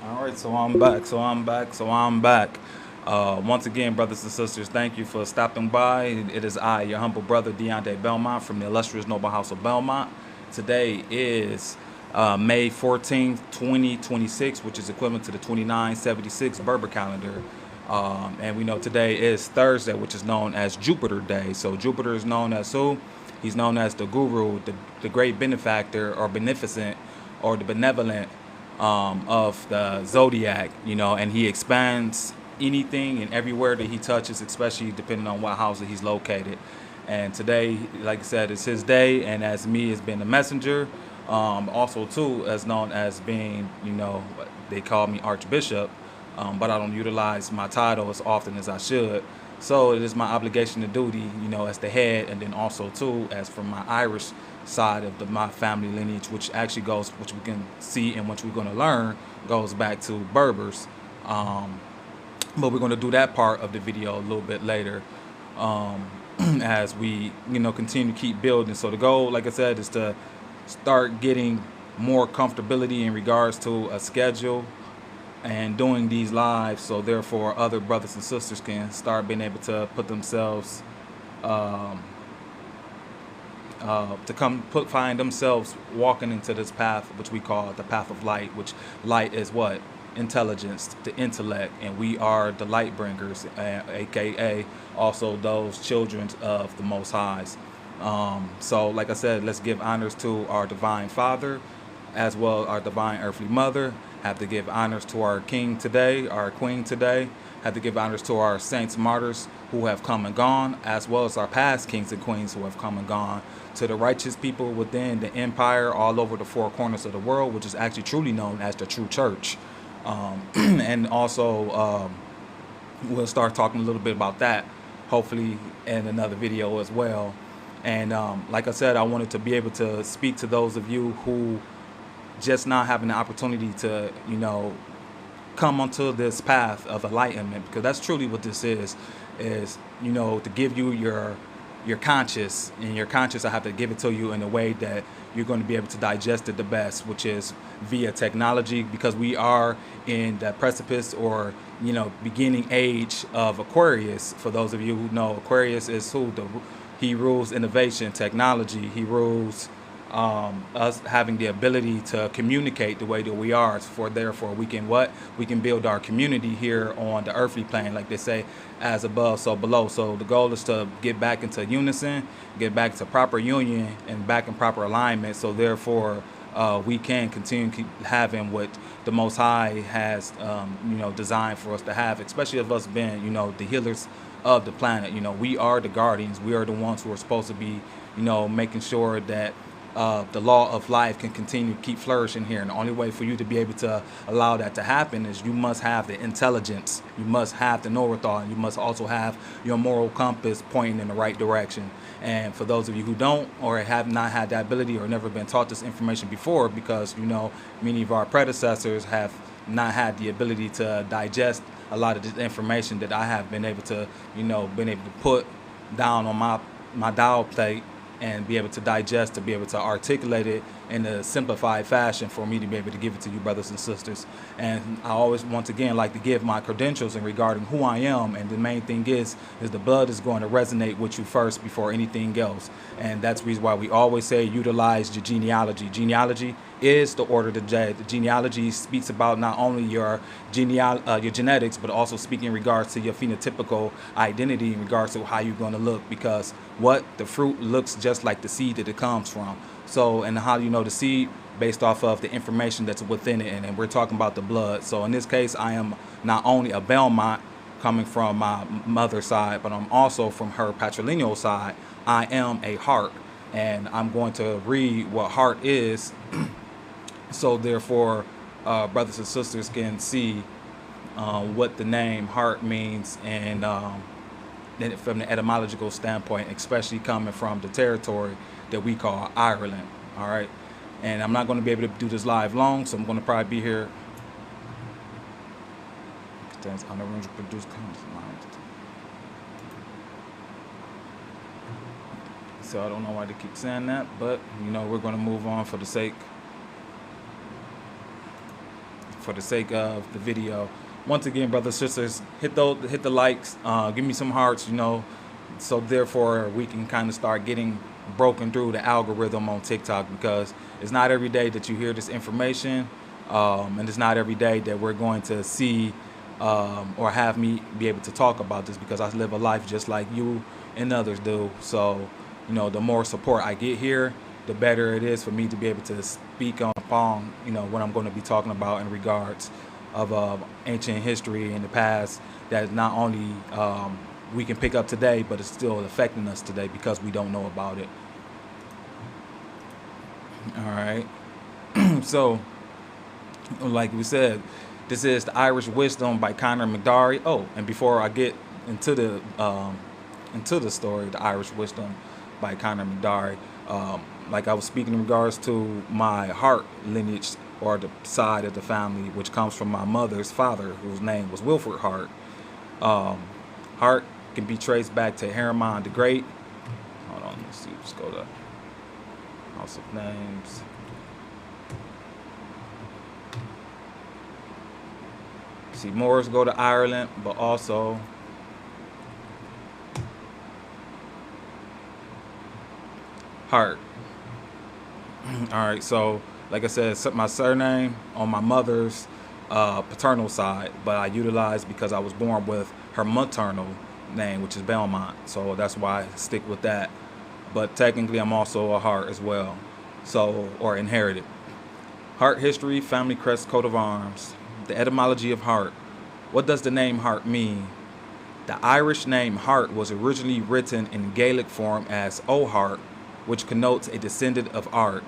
All right, so I'm back. Once again, brothers and sisters, thank you for stopping by. It is I, your humble brother, Deontay Belmont, from the illustrious noble house of Belmont. Today is May 14th, 2026, which is equivalent to the 2976 Berber calendar. And we know today is Thursday, which is known as Jupiter Day. So Jupiter is known as who? He's known as the guru, the great benefactor or beneficent or the benevolent of the zodiac, and he expands anything and everywhere that he touches, especially depending on what house that he's located. And today, like I said, is his day, and as me as being the messenger, also too as known as being, they call me Archbishop, but I don't utilize my title as often as I should. So it is my obligation and duty, as the head, and then also too as from my Irish side of my family lineage, which actually goes, which we can see and which we're going to learn, goes back to Berbers. Um, but we're going to do that part of the video a little bit later, as we, continue to keep building. So the goal, like I said, is to start getting more comfortability in regards to a schedule and doing these lives, so therefore other brothers and sisters can start being able to put themselves um, find themselves walking into this path, which we call the path of light. Which light is what? Intelligence, the intellect, and we are the light bringers, aka also those children of the Most Highs. So, like I said, let's give honors to our Divine Father, as well as our Divine Earthly Mother. Have to give honors to our King today, our Queen today. Have to give honors to our saints, martyrs who have come and gone, as well as our past kings and queens who have come and gone. To the righteous people within the empire, all over the four corners of the world, which is actually truly known as the true church. And also, we'll start talking a little bit about that, hopefully, in another video as well. And like I said, I wanted to be able to speak to those of you who just not having the opportunity to, come onto this path of enlightenment, because that's truly what this is, to give you your conscious, and your conscious, I have to give it to you in a way that you're going to be able to digest it the best, which is via technology, because we are in the precipice or beginning age of Aquarius. For those of you who know, Aquarius is he rules innovation, technology. He rules us having the ability to communicate the way that we are. For therefore, we can build our community here on the earthly plane, like they say, as above, so below. So the goal is to get back into unison, get back to proper union, and back in proper alignment. So therefore, we can continue to keep having what the Most High has, designed for us to have, especially of us being, the healers of the planet. We are the guardians. We are the ones who are supposed to be, making sure that the law of life can continue to keep flourishing here. And the only way for you to be able to allow that to happen is you must have the intelligence, you must have the know-withal, and you must also have your moral compass pointing in the right direction. And for those of you who don't, or have not had that ability, or never been taught this information before, because many of our predecessors have not had the ability to digest a lot of this information that I have been able to, put down on my dial plate, and be able to digest, to be able to articulate it in a simplified fashion for me to be able to give it to you, brothers and sisters. And I always, once again, like to give my credentials in regarding who I am. And the main thing is the blood is going to resonate with you first before anything else. And that's the reason why we always say utilize your genealogy. Genealogy is the order of the day. The genealogy speaks about not only your genetics, but also speaking in regards to your phenotypical identity, in regards to how you're going to look, because what the fruit looks just like the seed that it comes from. So, and how you know the seed? Based off of the information that's within it, and we're talking about the blood. So in this case, I am not only a Belmont, coming from my mother's side, but I'm also from her patrilineal side. I am a Hart, and I'm going to read what Hart is, so therefore, brothers and sisters can see what the name Hart means, and from the etymological standpoint, especially coming from the territory that we call Ireland. All right. And I'm not going to be able to do this live long, so I'm going to probably be here. So I don't know why they keep saying that, but we're going to move on for the sake for the sake of the video. Once again, brothers and sisters, hit the likes, give me some hearts, so therefore we can kind of start getting broken through the algorithm on TikTok, because it's not every day that you hear this information, and it's not every day that we're going to see or have me be able to talk about this, because I live a life just like you and others do. So, the more support I get here, the better it is for me to be able to speak upon, what I'm going to be talking about in regards of ancient history in the past that not only we can pick up today, but it's still affecting us today because we don't know about it. All right. So, like we said, this is The Irish Wisdom by Conor MacDari. Oh, and before I get into the story, The Irish Wisdom by Conor MacDari, like I was speaking in regards to my Hart lineage, or the side of the family, which comes from my mother's father, whose name was Wilfred Hart. Hart can be traced back to Herman the Great. Hold on, let's see. Just go to House of Names. See, Moors go to Ireland, but also Hart. All right, so like I said, my surname on my mother's paternal side, but I utilized because I was born with her maternal name, which is Belmont. So that's why I stick with that. But technically, I'm also a Hart as well, or inherited. Hart history, family crest, coat of arms. The etymology of Hart. What does the name Hart mean? The Irish name Hart was originally written in Gaelic form as O'Hart, which connotes a descendant of Art.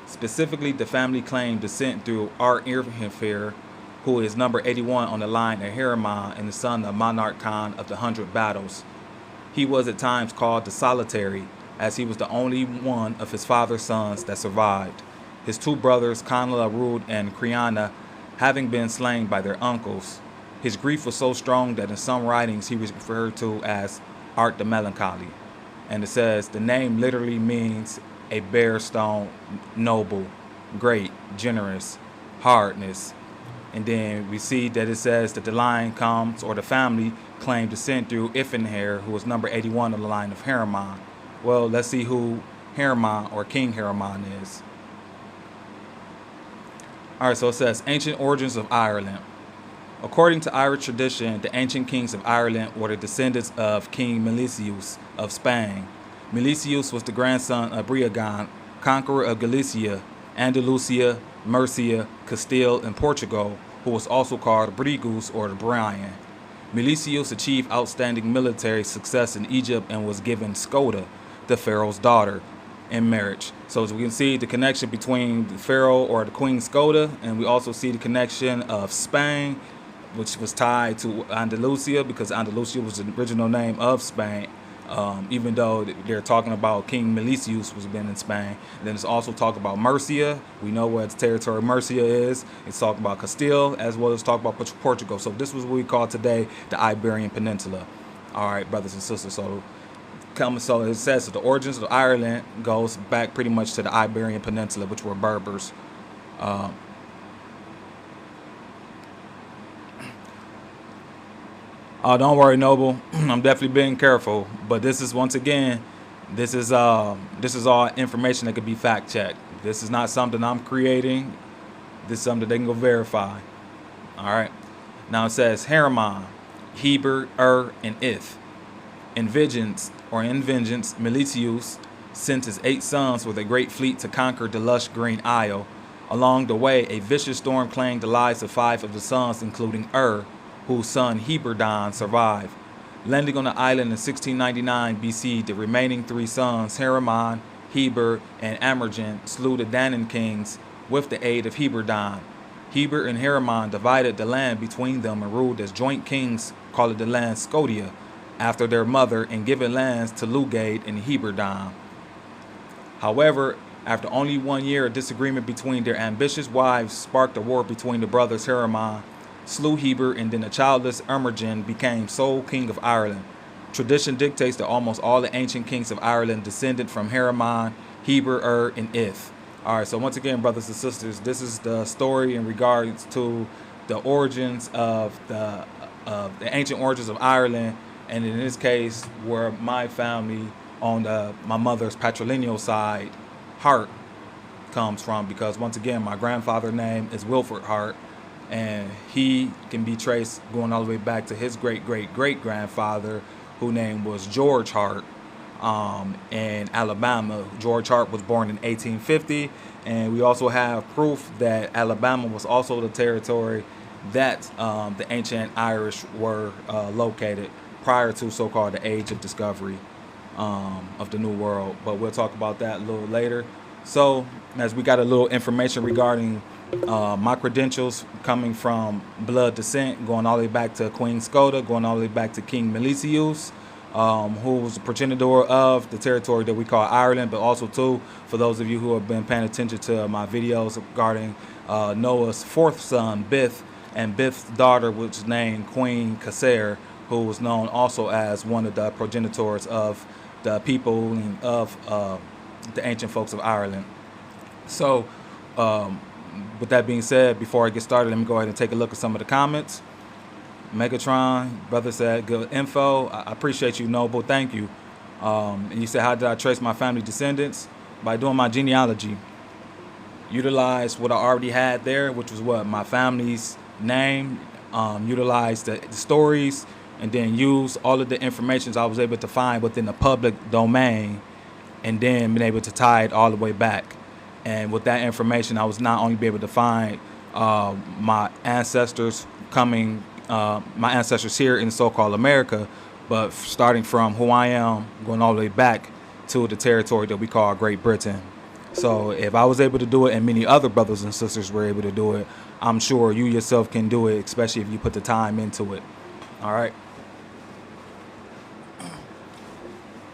Specifically, the family claimed descent through Art Irhinfir, who is number 81 on the line of Herman and the son of Monarch Khan of the 100 Battles. He was at times called the Solitary, as he was the only one of his father's sons that survived. His two brothers, Conla Rud and Criana, having been slain by their uncles. His grief was so strong that in some writings he was referred to as Art the Melancholy. And it says the name literally means a bare stone, noble, great, generous, hardness. And then we see that it says that the line comes, or the family claimed descent through Ifenher, who was number 81 on the line of Herman. Well, let's see who Herman or King Herman is. All right, so it says ancient origins of Ireland. According to Irish tradition, the ancient kings of Ireland were the descendants of King Milesius of Spain. Milesius was the grandson of Briagan, conqueror of Galicia, Andalusia, Murcia, Castile, and Portugal, who was also called Brigus or the Brian. Milesius achieved outstanding military success in Egypt and was given Skoda, the pharaoh's daughter, in marriage. So as we can see the connection between the pharaoh or the queen Skoda, and we also see the connection of Spain, which was tied to Andalusia, because Andalusia was the original name of Spain, even though they're talking about King Milesius was been in Spain. And then it's also talk about Murcia. We know what its territory Murcia is. It's talking about Castile, as well as talk about Portugal. So this was what we call today the Iberian Peninsula. All right, brothers and sisters. So it says that the origins of Ireland goes back pretty much to the Iberian Peninsula, which were Berbers. Don't worry, Noble. I'm definitely being careful, but this is this is all information that could be fact checked. This is not something I'm creating. This is something they can go verify. All right. Now it says Herman, Heber, and Ith. In vengeance, Milesius sent his 8 sons with a great fleet to conquer the lush green isle. Along the way, a vicious storm claimed the lives of 5 of the sons, including whose son Heberdan survived. Landing on the island in 1699 BC, the remaining 3 sons, Herman, Heber, and Amergin, slew the Danann kings with the aid of Heberdan. Heber and Herman divided the land between them and ruled as joint kings, calling the land Scotia, after their mother, and given lands to Lugade and Heberdan. However, after only 1 year, a disagreement between their ambitious wives sparked a war between the brothers. Herman slew Heber, and then the childless Emergin became sole king of Ireland. Tradition dictates that almost all the ancient kings of Ireland descended from Herman, Heber, and Ith. All right, so once again, brothers and sisters, this is the story in regards to the origins of the ancient origins of Ireland, and in this case, where my family on my mother's patrilineal side, Hart, comes from. Because once again, my grandfather's name is Wilford Hart, and he can be traced going all the way back to his great great great grandfather, whose name was George Hart, in Alabama. George Hart was born in 1850, and we also have proof that Alabama was also the territory that the ancient Irish were located prior to so-called the Age of Discovery of the New World. But we'll talk about that a little later. So, as we got a little information regarding my credentials coming from blood descent, going all the way back to Queen Scotia, going all the way back to King Milesius, who was the progenitor of the territory that we call Ireland, but also, too, for those of you who have been paying attention to my videos regarding Noah's fourth son, Bith, and Bith's daughter, which is named Queen Caser, who was known also as one of the progenitors of the people of the ancient folks of Ireland. So, with that being said, before I get started, let me go ahead and take a look at some of the comments. Megatron, brother said, good info. I appreciate you, Noble. Thank you. And you said, how did I trace my family descendants? By doing my genealogy. Utilize what I already had there, which was what? My family's name. Utilize the stories, and then use all of the information I was able to find within the public domain, and then been able to tie it all the way back. And with that information, I was not only be able to find my ancestors my ancestors here in so-called America, but starting from who I am, going all the way back to the territory that we call Great Britain. So if I was able to do it, and many other brothers and sisters were able to do it, I'm sure you yourself can do it, especially if you put the time into it. All right.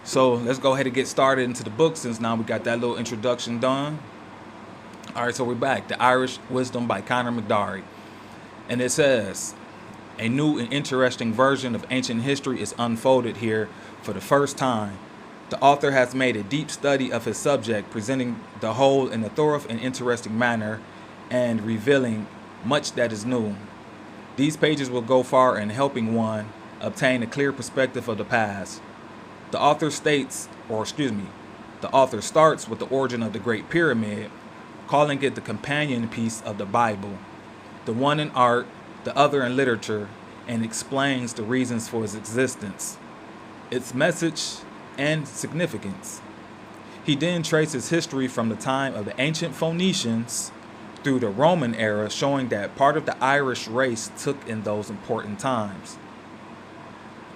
So let's go ahead and get started into the book, since now we got that little introduction done. All right, so we're back. The Irish Wisdom by Conor MacDari. And it says, a new and interesting version of ancient history is unfolded here for the first time. The author has made a deep study of his subject, presenting the whole in a thorough and interesting manner, and revealing much that is new. These pages will go far in helping one obtain a clear perspective of the past. The author starts with the origin of the Great Pyramid, calling it the companion piece of the Bible, the one in art, the other in literature, and explains the reasons for its existence, its message, and significance. He then traces history from the time of the ancient Phoenicians through the Roman era, showing that part of the Irish race took in those important times.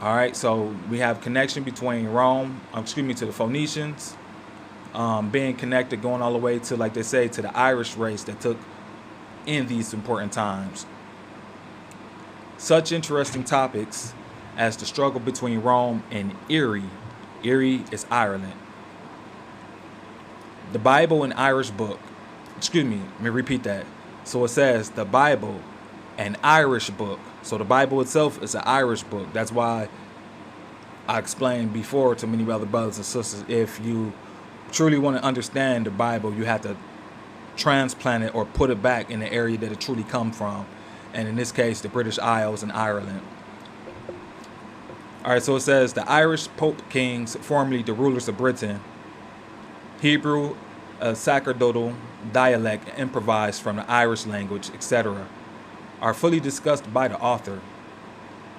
All right, so we have connection between to the Phoenicians, being connected, going all the way to, like they say, to the Irish race that took in these important times. Such interesting topics as the struggle between Rome and Erie. Erie is Ireland. The Bible, an Irish book. Let me repeat that. So it says the Bible, an Irish book. So the Bible itself is an Irish book. That's why I explained before to many other brothers and sisters, if you truly want to understand the Bible, you have to transplant it or put it back in the area that it truly come from. And in this case, the British Isles and Ireland. All right, so it says the Irish Pope Kings, formerly the rulers of Britain, Hebrew, a sacerdotal dialect improvised from the Irish language, etc., are fully discussed by the author.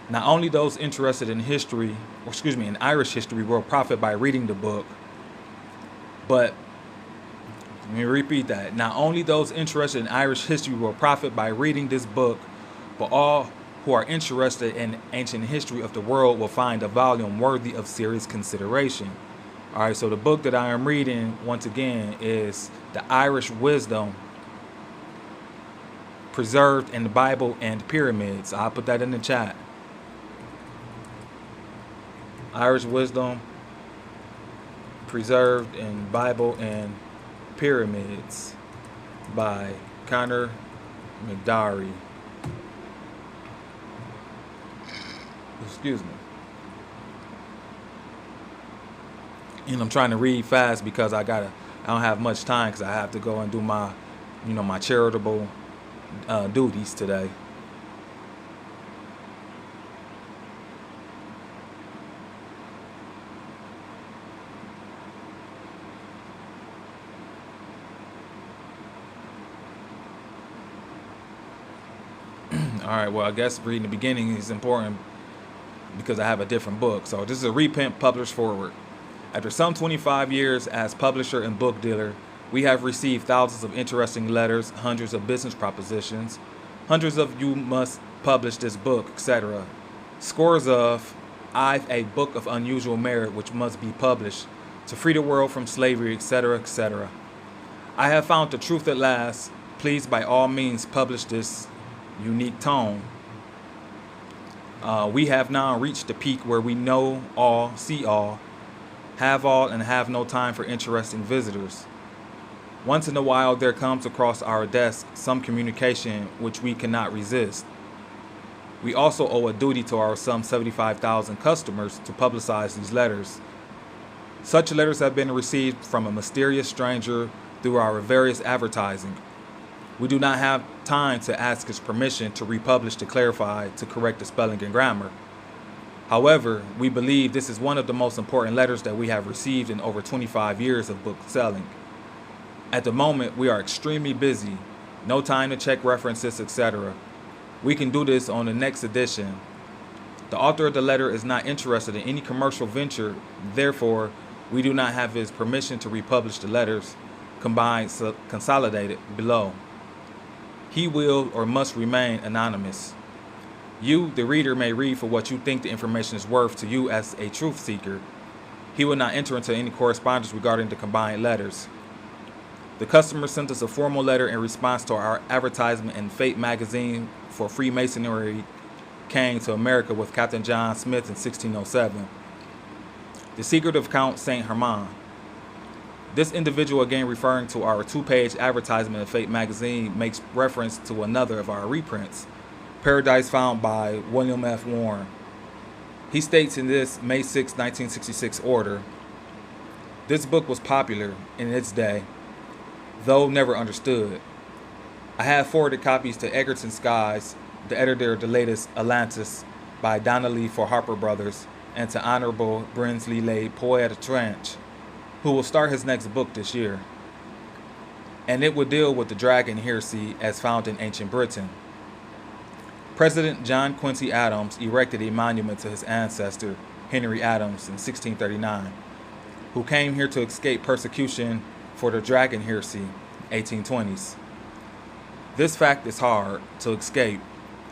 Not only those interested in in Irish history will profit by reading the book, but let me repeat that. Not only those interested in Irish history will profit by reading this book, but all who are interested in ancient history of the world will find a volume worthy of serious consideration. All right, so the book that I am reading, once again, is The Irish Wisdom, preserved in the Bible and Pyramids. I'll put that in the chat. Irish Wisdom, preserved in Bible and Pyramids by Conor MacDari. Excuse me. And I'm trying to read fast because I got I don't have much time because I have to go and do my, my charitable duties today. All right, well, I guess reading the beginning is important because I have a different book. So this is a reprint published forward. After some 25 years as publisher and book dealer, we have received thousands of interesting letters, hundreds of business propositions, hundreds of you must publish this book, etc. Scores of I've a book of unusual merit which must be published to free the world from slavery, etc., etc. I have found the truth at last. Please by all means publish this unique tome. We have now reached the peak where we know all, see all, have all, and have no time for interesting visitors. Once in a while there comes across our desk some communication which we cannot resist. We also owe a duty to our some 75,000 customers to publicize these letters. Such letters have been received from a mysterious stranger through our various advertising. We do not have time to ask his permission to republish, to clarify, to correct the spelling and grammar. However, we believe this is one of the most important letters that we have received in over 25 years of book selling. At the moment, we are extremely busy, no time to check references, etc. We can do this on the next edition. The author of the letter is not interested in any commercial venture, therefore, we do not have his permission to republish the letters, consolidated below. He will or must remain anonymous. You, the reader, may read for what you think the information is worth to you as a truth seeker. He will not enter into any correspondence regarding the combined letters. The customer sent us a formal letter in response to our advertisement in Fate magazine for Freemasonry came to America with Captain John Smith in 1607. The Secret of Count Saint Herman. This individual, again referring to our 2-page advertisement in Fate magazine, makes reference to another of our reprints, Paradise Found by William F. Warren. He states in this May 6, 1966 order, this book was popular in its day, though never understood. I have forwarded copies to Egerton Skies, the editor of the latest Atlantis by Donnelly for Harper Brothers, and to Honorable Brinsley Lay Poet Trench, who will start his next book this year. And it will deal with the dragon heresy as found in ancient Britain. President John Quincy Adams erected a monument to his ancestor, Henry Adams, in 1639, who came here to escape persecution for the dragon heresy, 1820s. This fact is hard to escape,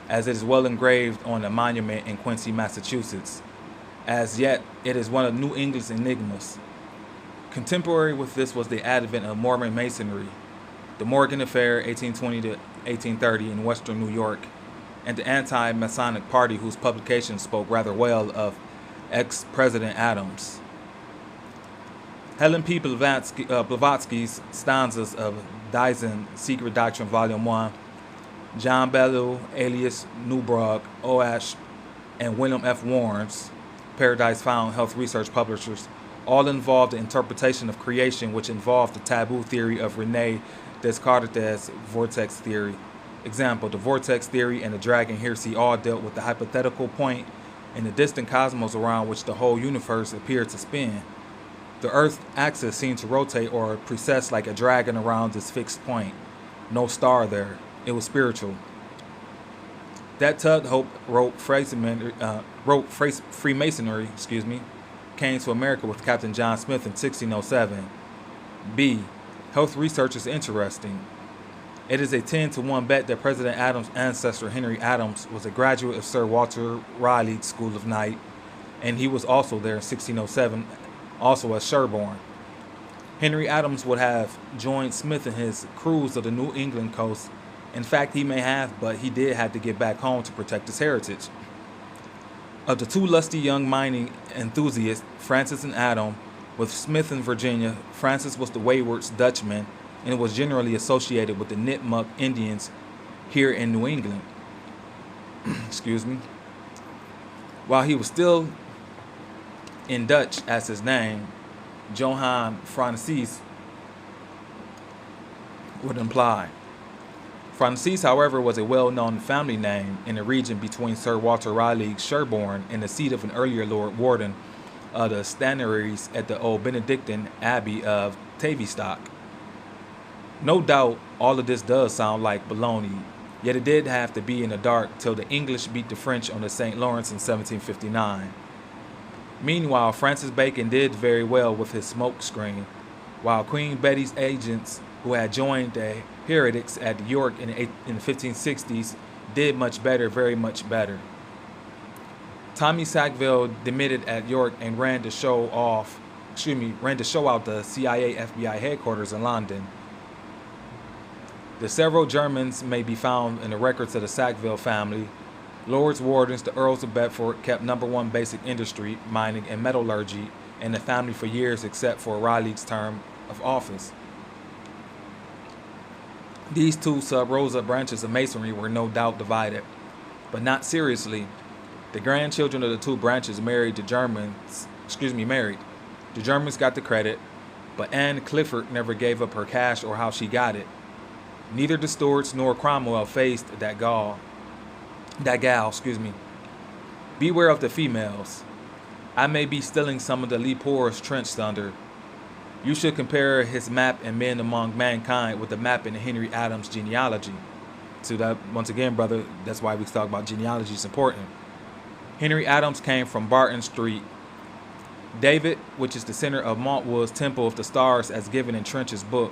as it is well engraved on a monument in Quincy, Massachusetts. As yet, it is one of New England's enigmas. Contemporary with this was the advent of Mormon Masonry, the Morgan Affair, 1820 to 1830 in western New York, and the anti-Masonic Party, whose publication spoke rather well of ex-President Adams. Helen P. Blavatsky's stanzas of Dyson, Secret Doctrine, Volume 1, John Bellew, alias Newbrog, Oash, and William F. Warren's Paradise Found Health Research Publishers all involved the interpretation of creation, which involved the taboo theory of Rene Descartes' vortex theory. Example, the vortex theory and the dragon heresy all dealt with the hypothetical point in the distant cosmos around which the whole universe appeared to spin. The Earth's axis seemed to rotate or precess like a dragon around this fixed point. No star there. It was spiritual. That Tudhope wrote Freemasonry, came to America with Captain John Smith in 1607. B. Health research is interesting. It is a 10-to-1 bet that President Adams' ancestor Henry Adams was a graduate of Sir Walter Raleigh's School of Night, and he was also there in 1607, also at Sherborne. Henry Adams would have joined Smith in his cruise of the New England coast. In fact, he may have, but he did have to get back home to protect his heritage. Of the two lusty young mining enthusiasts, Francis and Adam, with Smith in Virginia, Francis was the wayward Dutchman and was generally associated with the Nipmuc Indians here in New England. While he was still in Dutch as his name, Johann Francis would imply. Francis, however, was a well-known family name in the region between Sir Walter Raleigh's Sherborne and the seat of an earlier Lord Warden of the Stannaries at the old Benedictine Abbey of Tavistock. No doubt all of this does sound like baloney, yet it did have to be in the dark till the English beat the French on the St. Lawrence in 1759. Meanwhile, Francis Bacon did very well with his smoke screen, while Queen Betty's agents, who had joined the heretics at York in the 1560s, did much better, very much better. Tommy Sackville demitted at York and ran to show out the CIA FBI headquarters in London. The several Germans may be found in the records of the Sackville family. Lords Wardens, the Earls of Bedford, kept number one basic industry, mining and metallurgy, in the family for years except for Raleigh's term of office. These two sub rosa branches of masonry were no doubt divided, but not seriously. The grandchildren of the two branches married. The Germans got the credit, but Anne Clifford never gave up her cash or how she got it. Neither the Stuarts nor Cromwell faced that gal. Beware of the females. I may be stealing some of the Lepore's trench thunder. You should compare his map and Men Among Mankind with the map in Henry Adams' genealogy. So that, once again, brother, that's why we talk about genealogy is important. Henry Adams came from Barton Street. David, which is the center of Maltwood's Temple of the Stars as given in Trench's book.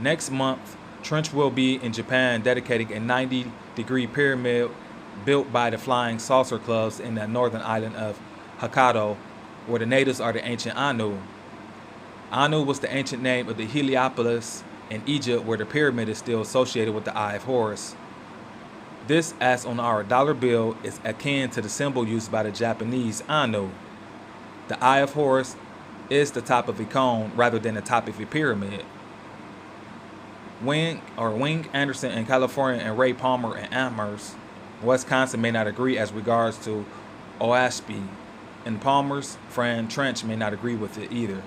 Next month, Trench will be in Japan dedicating a 90-degree pyramid built by the Flying Saucer Clubs in the northern island of Hokkaido, where the natives are the ancient Anu. Anu was the ancient name of the Heliopolis in Egypt, where the pyramid is still associated with the Eye of Horus. This, as on our dollar bill, is akin to the symbol used by the Japanese Anu. The Eye of Horus is the top of a cone rather than the top of a pyramid. Wing Anderson in California and Ray Palmer in Amherst, Wisconsin may not agree as regards to Oashby, and Palmer's friend Trench may not agree with it either.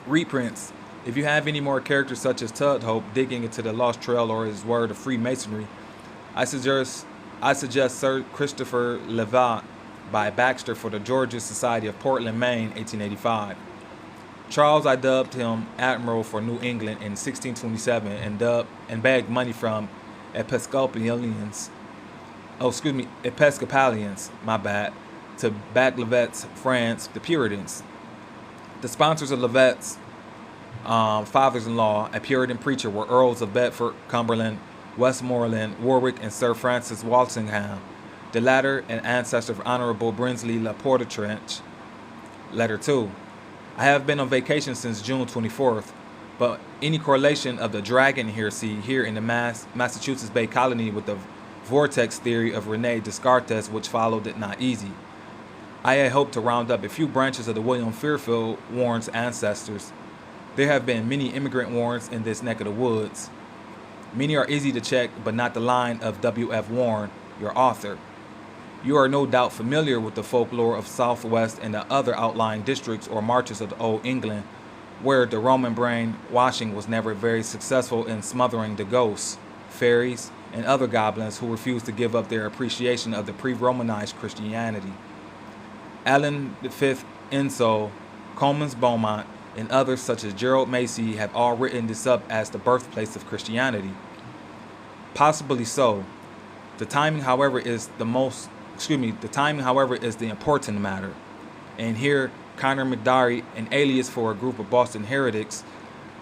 Reprints. If you have any more characters such as Tudhope digging into the lost trail or his word of Freemasonry, I suggest Sir Christopher Levat by Baxter for the Georgia Society of Portland, Maine, 1885. Charles, I dubbed him Admiral for New England in 1627 and begged money from Episcopalians, to back Levet's friends, the Puritans. The sponsors of Levet's fathers-in-law, a Puritan preacher, were Earls of Bedford, Cumberland, Westmoreland, Warwick, and Sir Francis Walsingham, the latter an ancestor of Honorable Brinsley Laporte Trench. Letter 2. I have been on vacation since June 24th, but any correlation of the dragon heresy here in the Massachusetts Bay Colony with the vortex theory of Rene Descartes, which followed it, not easy. I had hoped to round up a few branches of the William Fairfield Warren's ancestors. There have been many immigrant Warrens in this neck of the woods. Many are easy to check, but not the line of W.F. Warren, your author. You are no doubt familiar with the folklore of Southwest and the other outlying districts or marches of Old England, where the Roman brain washing was never very successful in smothering the ghosts, fairies, and other goblins who refused to give up their appreciation of the pre-Romanized Christianity. Allen V. Ensor, Coleman's Beaumont, and others such as Gerald Macy have all written this up as the birthplace of Christianity. Possibly so. The timing, however, is the important matter. And here, Conor MacDari, an alias for a group of Boston heretics,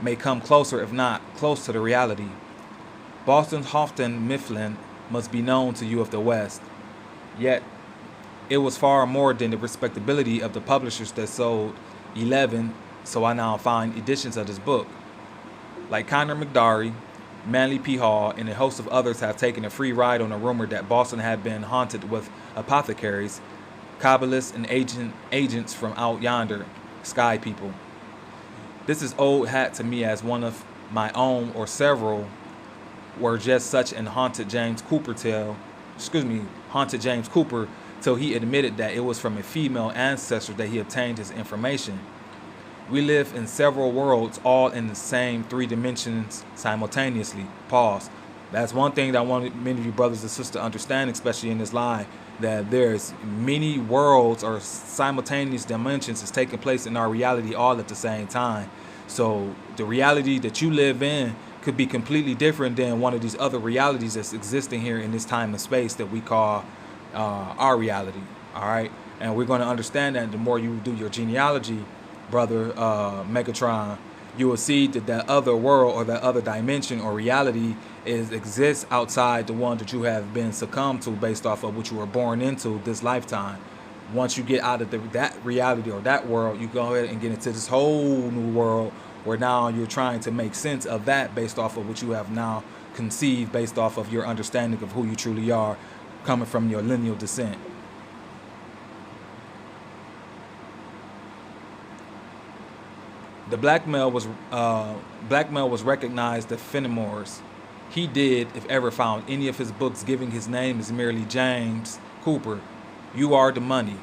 may come closer, if not close to the reality. Boston's Houghton Mifflin must be known to you of the West. Yet, it was far more than the respectability of the publishers that sold 11, so I now find editions of this book. Like Conor MacDari, Manly P. Hall, and a host of others have taken a free ride on a rumor that Boston had been haunted with apothecaries, Kabbalists, and agents from out yonder, sky people. This is old hat to me, as one of my own or several were just such an haunted James Cooper till he admitted that it was from a female ancestor that he obtained his information. We live in several worlds, all in the same three dimensions simultaneously. Pause. That's one thing that I want many of you brothers and sisters to understand, especially in this line, that there's many worlds or simultaneous dimensions is taking place in our reality all at the same time. So the reality that you live in could be completely different than one of these other realities that's existing here in this time and space that we call our reality. All right, and we're going to understand that the more you do your genealogy, brother Megatron, you will see that that other world or that other dimension or reality exists outside the one that you have been succumbed to based off of what you were born into this lifetime. Once you get out of that reality or that world, you go ahead and get into this whole new world where now you're trying to make sense of that based off of what you have now conceived based off of your understanding of who you truly are coming from your lineal descent. The black male was recognized as Fenimores. He did, if ever found any of his books giving his name as merely James Cooper. You are the money.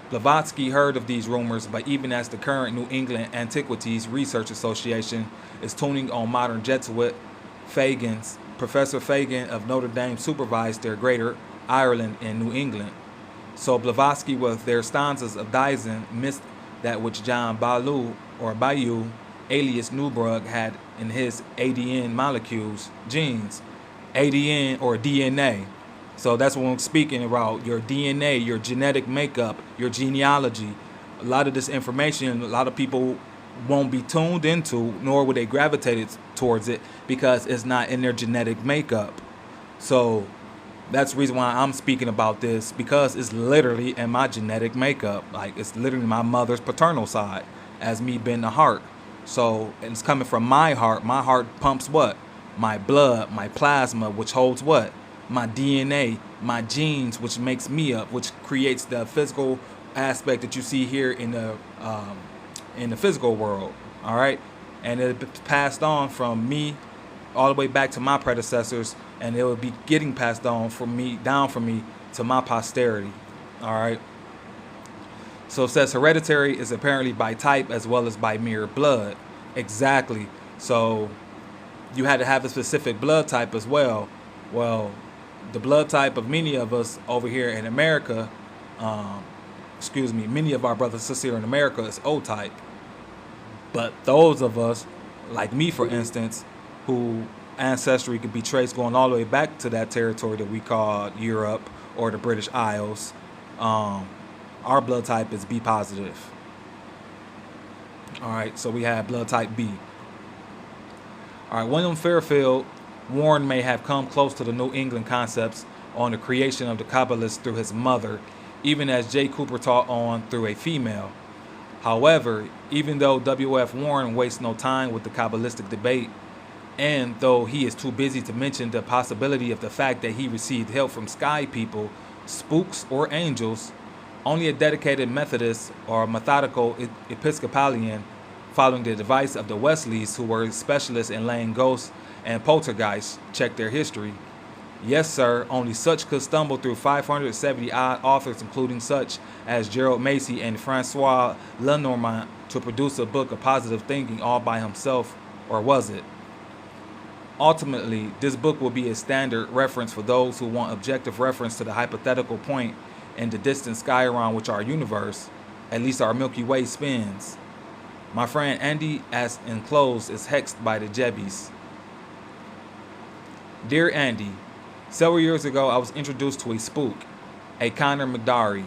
Blavatsky heard of these rumors, but even as the current New England Antiquities Research Association is tuning on modern Jesuit Fagans, Professor Fagan of Notre Dame supervised their Greater Ireland in New England. So Blavatsky, with their stanzas of Dyson, missed that which John Bayou, alias Newburgh, had in his ADN molecules, genes, ADN or DNA. So that's what I'm speaking about, your DNA, your genetic makeup, your genealogy. A lot of this information, a lot of people won't be tuned into, nor would they gravitate towards it because it's not in their genetic makeup. So that's the reason why I'm speaking about this, because it's literally in my genetic makeup. Like, it's literally my mother's paternal side, as me being the heart. So it's coming from my heart. My heart pumps what? My blood, my plasma, which holds what? My DNA, my genes, which makes me up, which creates the physical aspect that you see here in the physical world. All right, and it's passed on from me all the way back to my predecessors, and it will be getting passed on from me, down from me to my posterity. All right. So it says hereditary is apparently by type as well as by mere blood. Exactly. So you had to have a specific blood type as well. Well, the blood type of many of us over here in America, many of our brothers and sisters here in America is O type. But those of us, like me for instance, who ancestry could be traced going all the way back to that territory that we call Europe or the British Isles, our blood type is B positive. All right, so we have blood type B. All right, William Fairfield Warren may have come close to the New England concepts on the creation of the Kabbalists through his mother, even as J. Cooper taught on through a female. However, even though W.F. Warren wastes no time with the Kabbalistic debate, and though he is too busy to mention the possibility of the fact that he received help from sky people, spooks, or angels, only a dedicated Methodist or methodical Episcopalian, following the advice of the Wesleys, who were specialists in laying ghosts and poltergeists, check their history. Yes, sir, only such could stumble through 570 odd authors, including such as Gerald Macy and Francois Lenormand, to produce a book of positive thinking all by himself, or was it? Ultimately, this book will be a standard reference for those who want objective reference to the hypothetical point in the distant sky around which our universe, at least our Milky Way, spins. My friend Andy, as enclosed, is hexed by the Jebbies. Dear Andy, several years ago I was introduced to a spook, a Conor MacDari,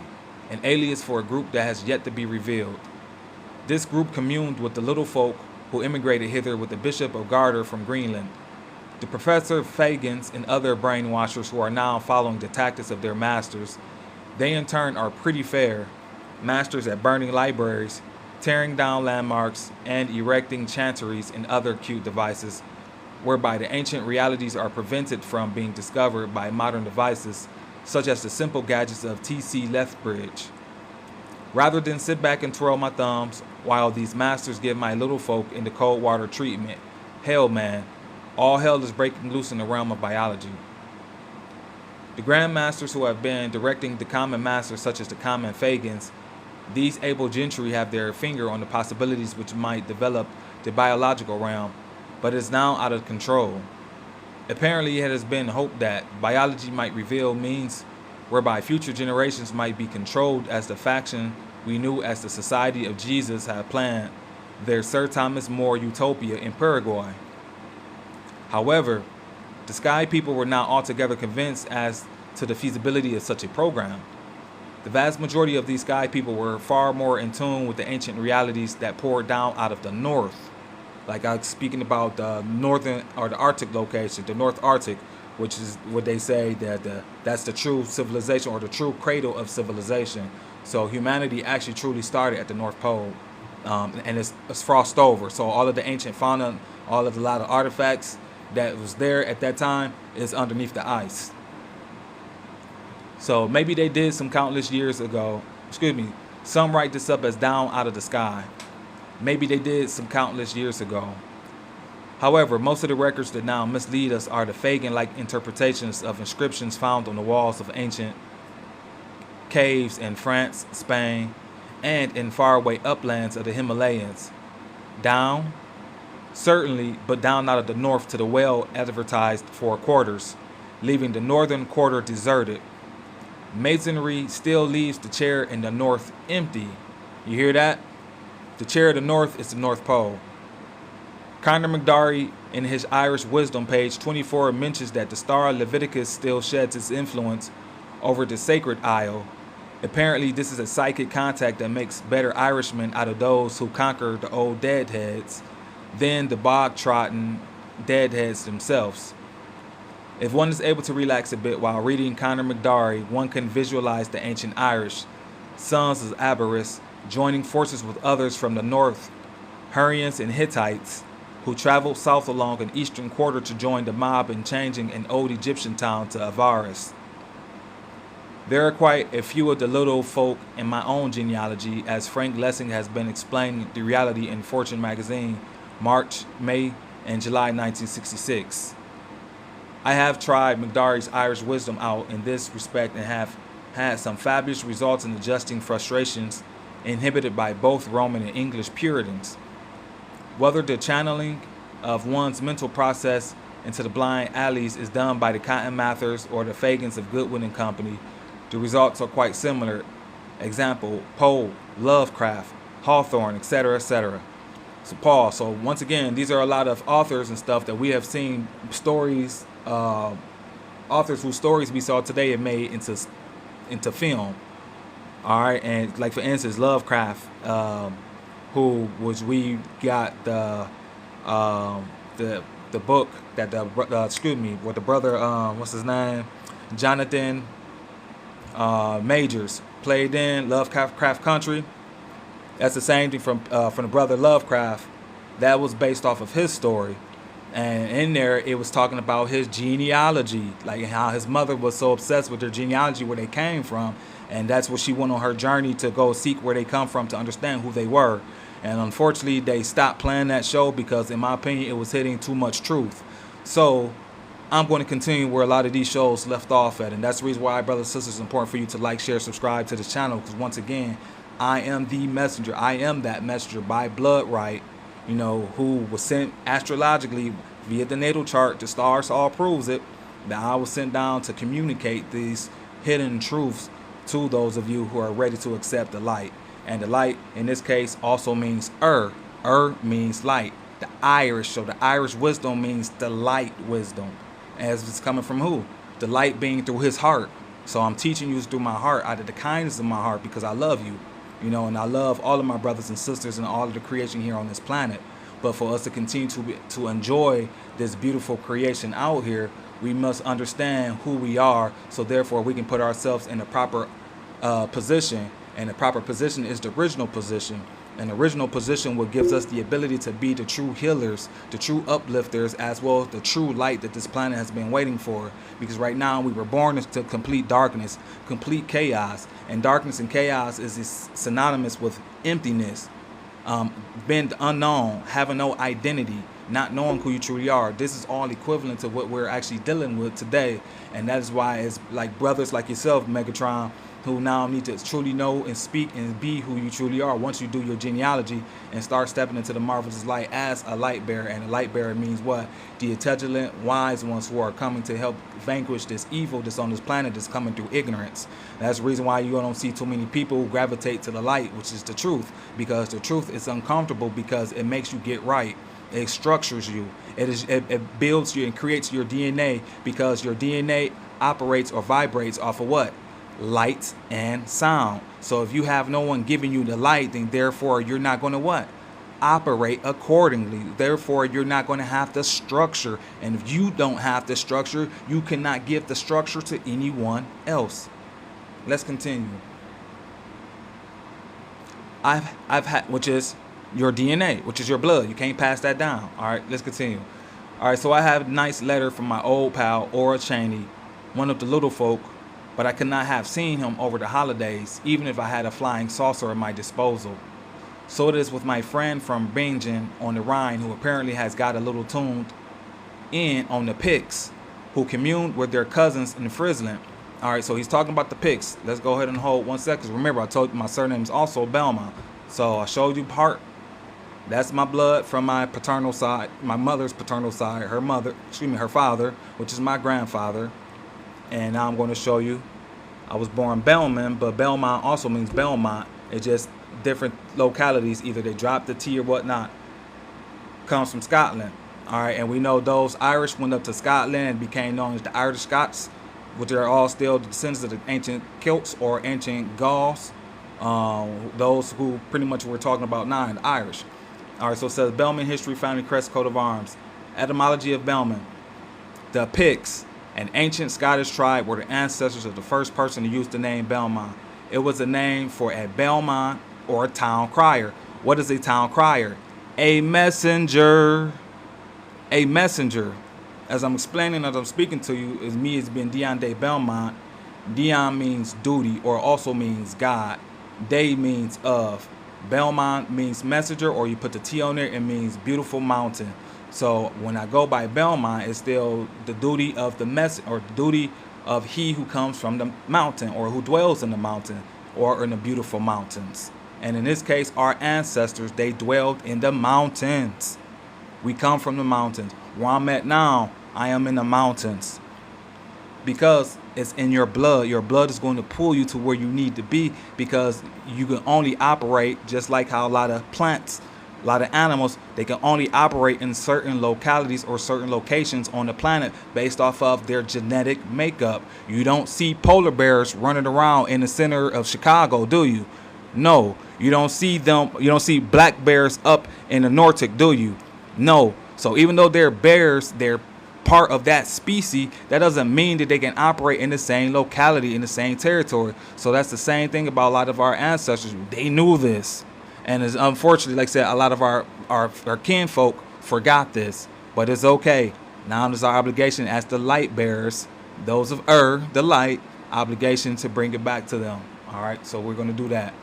an alias for a group that has yet to be revealed. This group communed with the little folk who immigrated hither with the Bishop of Garter from Greenland, the Professor Fagans and other brainwashers who are now following the tactics of their masters. They in turn are pretty fair, masters at burning libraries, tearing down landmarks, and erecting chanceries and other cute devices whereby the ancient realities are prevented from being discovered by modern devices, such as the simple gadgets of T.C. Lethbridge. Rather than sit back and twirl my thumbs while these masters give my little folk in the cold water treatment, hell man, all hell is breaking loose in the realm of biology. The Grand Masters who have been directing the common masters, such as the common Fagans, These able gentry have their finger on the possibilities which might develop the biological realm, but is now out of control. Apparently, it has been hoped that biology might reveal means whereby future generations might be controlled as the faction we knew as the Society of Jesus had planned their Sir Thomas More utopia in Paraguay. However, the Sky people were not altogether convinced as to the feasibility of such a program. The vast majority of these Sky people were far more in tune with the ancient realities that poured down out of the north. Like I was speaking about the northern or the Arctic location, the North Arctic, which is what they say that that's the true civilization or the true cradle of civilization. So humanity actually truly started at the North Pole, and it's frost over. So all of the ancient fauna, all of a lot of artifacts that was there at that time is underneath the ice. So maybe they did some countless years ago. Some write this up as down out of the sky. Maybe they did some countless years ago. However, most of the records that now mislead us are the Fagin-like interpretations of inscriptions found on the walls of ancient caves in France, Spain, and in faraway uplands of the Himalayas. Down, certainly, but down out of the north to the well-advertised four quarters, leaving the northern quarter deserted. Masonry still leaves the chair in the north empty. You hear that? The chair of the north is the North Pole. Conor MacDari, in his Irish Wisdom, page 24, mentions that the star Leviticus still sheds its influence over the sacred isle. Apparently, this is a psychic contact that makes better Irishmen out of those who conquered the old deadheads than the bog-trodden deadheads themselves. If one is able to relax a bit while reading Conor MacDari, one can visualize the ancient Irish, sons of Abaris, joining forces with others from the north, Hurrians and Hittites, who traveled south along an eastern quarter to join the mob in changing an old Egyptian town to Avaris. There are quite a few of the little folk in my own genealogy, as Frank Lessing has been explaining the reality in Fortune magazine, March, May, and July 1966. I have tried MacDari's Irish Wisdom out in this respect and have had some fabulous results in adjusting frustrations inhibited by both Roman and English Puritans. Whether the channeling of one's mental process into the blind alleys is done by the Cotton Mathers or the Fagins of Goodwin and Company, the results are quite similar. Example, Poe, Lovecraft, Hawthorne, etc., etc. So Paul, so once again, these are a lot of authors and stuff that we have seen stories, authors whose stories we saw today are made into film. All right, and like for instance, Lovecraft, who was we got the book that with the brother what's his name, Jonathan Majors played in Lovecraft Country. That's the same thing from the brother Lovecraft. That was based off of his story, and in there it was talking about his genealogy, like how his mother was so obsessed with their genealogy, where they came from, and that's what she went on her journey to go seek where they come from to understand who they were. And unfortunately, they stopped playing that show because, in my opinion, it was hitting too much truth. So I'm going to continue where a lot of these shows left off at, and that's the reason why, brothers and sisters, it's important for you to like, share, subscribe to this channel, because once again, I am the messenger. I am that messenger by blood right, who was sent astrologically via the natal chart. The stars all proves it, that I was sent down to communicate these hidden truths to those of you who are ready to accept the light. And the light, in this case, also means means light. The Irish, so the Irish wisdom means the light wisdom. As it's coming from who? The light being through his heart. So I'm teaching you through my heart, out of the kindness of my heart, because I love you. And I love all of my brothers and sisters and all of the creation here on this planet. But for us to continue to enjoy this beautiful creation out here, we must understand who we are, so therefore we can put ourselves in a proper position. And the proper position is the original position. And the original position what gives us the ability to be the true healers, the true uplifters, as well as the true light that this planet has been waiting for. Because right now we were born into complete darkness, complete chaos. And darkness and chaos is synonymous with emptiness, being unknown, having no identity, not knowing who you truly are. This is all equivalent to what we're actually dealing with today. And that is why it's like brothers like yourself, Megatron, who now need to truly know and speak and be who you truly are once you do your genealogy and start stepping into the marvelous light as a light bearer. And a light bearer means what? The intelligent, wise ones who are coming to help vanquish this evil that's on this planet that's coming through ignorance. That's the reason why you don't see too many people who gravitate to the light, which is the truth, because the truth is uncomfortable because it makes you get right. It structures you. It builds you and creates your DNA, because your DNA operates or vibrates off of what? Light and sound. So if you have no one giving you the light, then therefore you're not going to what? Operate accordingly. Therefore you're not going to have the structure. And if you don't have the structure, you cannot give the structure to anyone else. Let's continue. I've had, which is your DNA, which is your blood. You can't pass that down. All right, let's continue. All right, so I have a nice letter from my old pal, Ora Cheney, one of the little folk, but I could not have seen him over the holidays, even if I had a flying saucer at my disposal. So it is with my friend from Bingen on the Rhine, who apparently has got a little tuned in on the Picts, who communed with their cousins in Friesland. All right, so he's talking about the Picts. Let's go ahead and hold 1 second. Remember, I told you my surname is also Belmont. So I showed you part. That's my blood from my paternal side, my mother's paternal side, her father, which is my grandfather. And now I'm going to show you, I was born Bellman, but Belmont also means Belmont. It's just different localities. Either they dropped the T or whatnot. Comes from Scotland. All right, and we know those Irish went up to Scotland and became known as the Irish Scots, which are all still descendants of the ancient Celts or ancient Gauls. Those who pretty much we're talking about now, the Irish. All right, so it says Bellman history, family crest, coat of arms. Etymology of Bellman. The Picts, an ancient Scottish tribe, were the ancestors of the first person to use the name Belmont. It was a name for a Belmont or a town crier. What is a town crier? A messenger. A messenger. As I'm explaining, as I'm speaking to you, is me as being Dion de Belmont. Dion means duty or also means God. De means of. Belmont means messenger, or you put the T on there, it means beautiful mountain. So when I go by Belmont, it's still the duty of the or the duty of he who comes from the mountain, or who dwells in the mountain, or in the beautiful mountains. And in this case, our ancestors, they dwelled in the mountains. We come from the mountains. Where I'm at now, I am in the mountains. Because it's in your blood. Your blood is going to pull you to where you need to be, because you can only operate just like how a lot of plants, a lot of animals, they can only operate in certain localities or certain locations on the planet based off of their genetic makeup. You don't see polar bears running around in the center of Chicago, do you? No. You don't see them. You don't see black bears up in the Nordic, do you? No. So even though they're bears, they're part of that species, that doesn't mean that they can operate in the same locality, in the same territory. So that's the same thing about a lot of our ancestors. They knew this. And it's unfortunately, like I said, a lot of our kinfolk forgot this. But it's okay. Now it's our obligation as the light bearers, those of the light, obligation to bring it back to them. All right, so we're going to do that.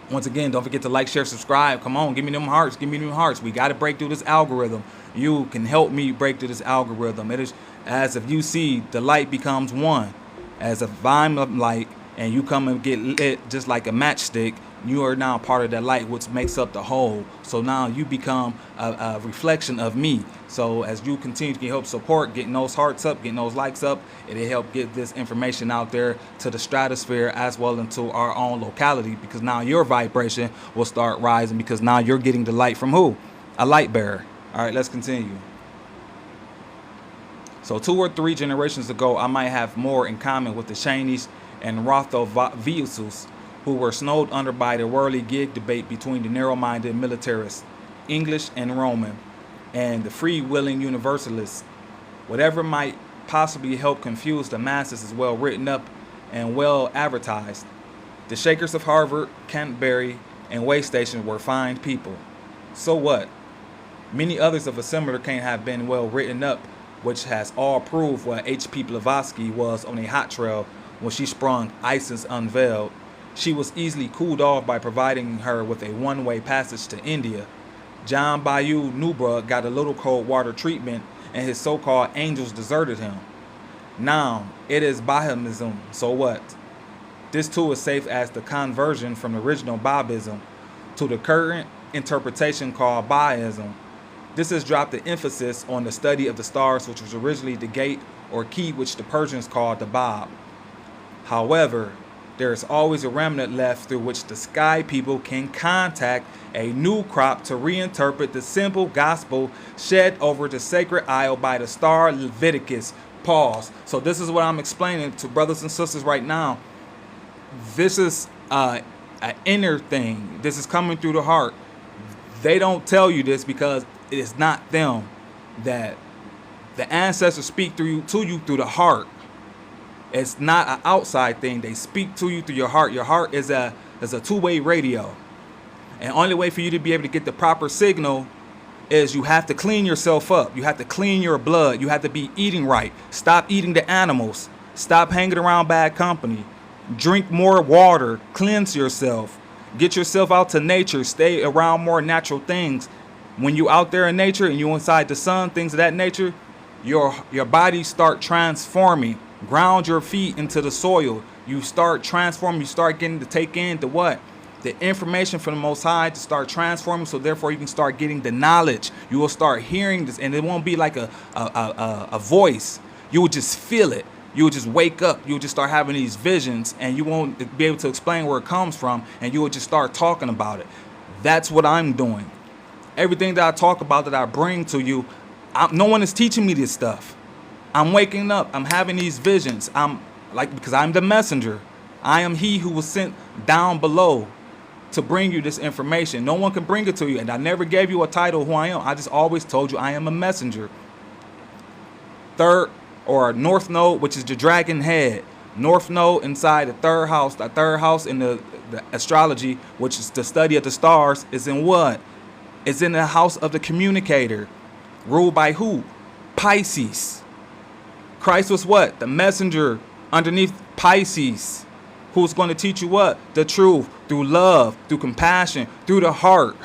Once again, don't forget to like, share, subscribe. Come on, give me them hearts. Give me them hearts. We got to break through this algorithm. You can help me break through this algorithm. It is as if you see the light becomes one. As a volume of light, and you come and get lit just like a matchstick, you are now part of that light, which makes up the whole. So now you become a reflection of me. So as you continue to help support, getting those hearts up, getting those likes up, it'll help get this information out there to the stratosphere as well into our own locality, because now your vibration will start rising, because now you're getting the light from who? A light bearer. All right, let's continue. So 2 or 3 generations ago, I might have more in common with the Cheneys and Rothoviuses, who were snowed under by the worldly gig debate between the narrow-minded militarists, English and Roman, and the free-willing universalists. Whatever might possibly help confuse the masses is well written up and well advertised. The Shakers of Harvard, Canterbury, and Way Station were fine people. So what? Many others of a similar kind have been well written up, which has all proved what H.P. Blavatsky was on a hot trail when she sprung ISIS unveiled. She was easily cooled off by providing her with a one-way passage to India. John Bayou Nubra got a little cold water treatment and his so-called angels deserted him. Now, it is Bahá'ísm, so what? This too is safe as the conversion from the original Babism to the current interpretation called Bahá'ísm. This has dropped the emphasis on the study of the stars, which was originally the gate or key which the Persians called the Bab. However, there is always a remnant left through which the sky people can contact a new crop to reinterpret the simple gospel shed over the sacred isle by the star Leviticus. Pause. So this is what I'm explaining to brothers and sisters right now. This is an inner thing. This is coming through the heart. They don't tell you this because it is not them. That the ancestors speak to you through the heart. It's not an outside thing. They speak to you through your heart. Your heart is a two-way radio. And only way for you to be able to get the proper signal is you have to clean yourself up. You have to clean your blood. You have to be eating right. Stop eating the animals. Stop hanging around bad company. Drink more water. Cleanse yourself. Get yourself out to nature. Stay around more natural things. When you out there in nature and you inside the sun, things of that nature, your body start transforming. Ground your feet into the soil. You start transforming. You start getting to take in the what? The information from the Most High to start transforming, so therefore you can start getting the knowledge. You will start hearing this, and it won't be like a voice. You will just feel it. You will just wake up. You will just start having these visions, and you won't be able to explain where it comes from, and you will just start talking about it. That's what I'm doing. Everything that I talk about, that I bring to you, no one is teaching me this stuff. I'm waking up. I'm having these visions. Because I'm the messenger. I am he who was sent down below to bring you this information. No one can bring it to you. And I never gave you a title who I am. I just always told you I am a messenger. Third or north node, which is the dragon head. North node inside the third house. The third house in the astrology, which is the study of the stars, is in what? It's in the house of the communicator. Ruled by who? Pisces. Christ was what? The messenger underneath Pisces. Who's going to teach you what? The truth. Through love, through compassion, through the heart.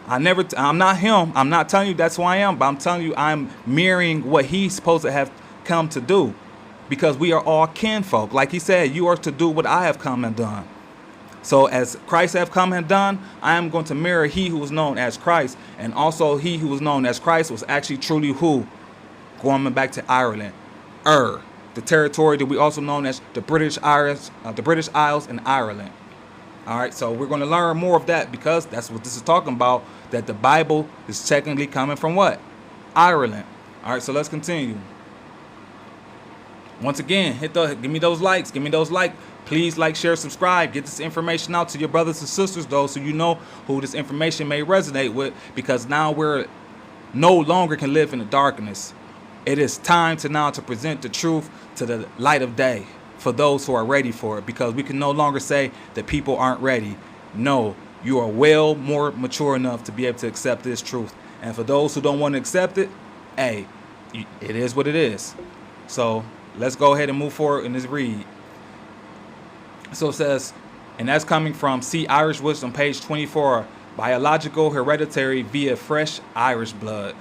I'm not him. I'm not telling you that's who I am, but I'm telling you I'm mirroring what he's supposed to have come to do. Because we are all kinfolk. Like he said, you are to do what I have come and done. So as Christ have come and done, I am going to mirror he who was known as Christ. And also he who was known as Christ was actually truly who? Going back to Ireland. The territory that we also known as the British Isles and Ireland. All right, so we're going to learn more of that because that's what this is talking about, that the Bible is technically coming from what? Ireland. All right, so let's continue. Once again, give me those likes. Please like, share, subscribe. Get this information out to your brothers and sisters, though, so you know who this information may resonate with, because now we're no longer can live in the darkness. It is time to present the truth to the light of day for those who are ready for it, because we can no longer say that people aren't ready. No, you are well more mature enough to be able to accept this truth. And for those who don't want to accept it, hey, it is what it is. So let's go ahead and move forward in this read. So it says, and that's coming from See Irish Wisdom, page 24, biological hereditary via fresh Irish blood.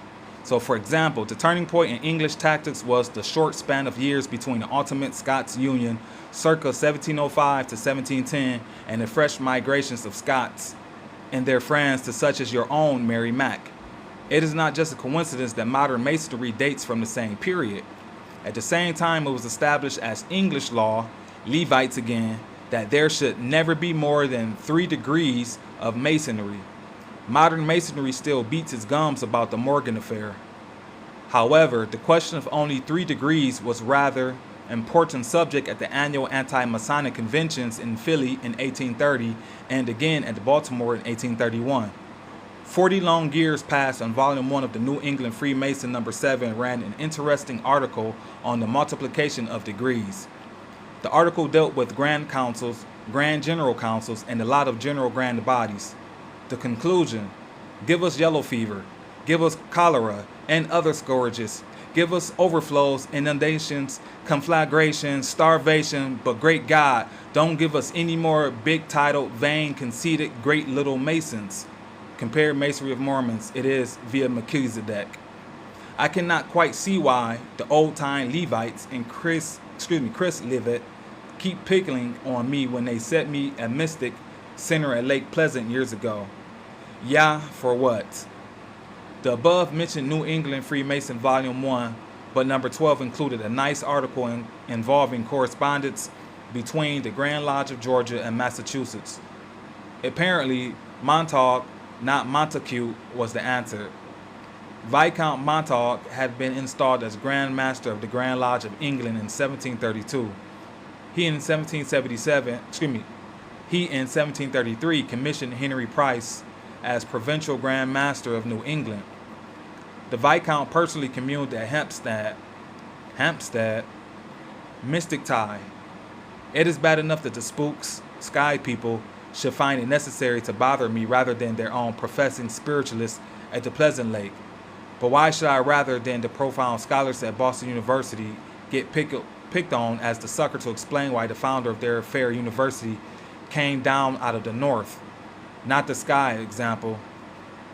So, for example, the turning point in English tactics was the short span of years between the ultimate Scots Union, circa 1705 to 1710, and the fresh migrations of Scots and their friends to such as your own Mary Mac. It is not just a coincidence that modern masonry dates from the same period. At the same time, it was established as English law, Levites again, that there should never be more than 3 degrees of masonry. Modern masonry still beats its gums about the Morgan affair. However, the question of only 3 degrees was rather important subject at the annual anti-Masonic conventions in Philly in 1830 and again at Baltimore in 1831. 40 long years passed, and Volume 1 of the New England Freemason No. 7 ran an interesting article on the multiplication of degrees. The article dealt with grand councils, grand general councils, and a lot of general grand bodies. The conclusion: give us yellow fever, give us cholera and other scourges, give us overflows, inundations, conflagrations, starvation, but great God, don't give us any more big titled, vain, conceited, great little Masons. compared masonry of Mormons, it is via Melchizedek. I cannot quite see why the old-time Levites and Chris Levitt keep pickling on me when they set me a mystic center at Lake Pleasant years ago. Yeah, for what? The above mentioned New England Freemason Volume 1, but number 12 included a nice article involving correspondence between the Grand Lodge of Georgia and Massachusetts. Apparently, Montauk, not Montague, was the answer. Viscount Montauk had been installed as Grand Master of the Grand Lodge of England in 1732. He in 1733 commissioned Henry Price as Provincial Grand Master of New England. The Viscount personally communed at Hampstead, mystic tie. It is bad enough that the spooks, sky people, should find it necessary to bother me rather than their own professing spiritualists at the Pleasant Lake. But why should I, rather than the profound scholars at Boston University, get picked on as the sucker to explain why the founder of their fair university came down out of the north? Not the sky, example.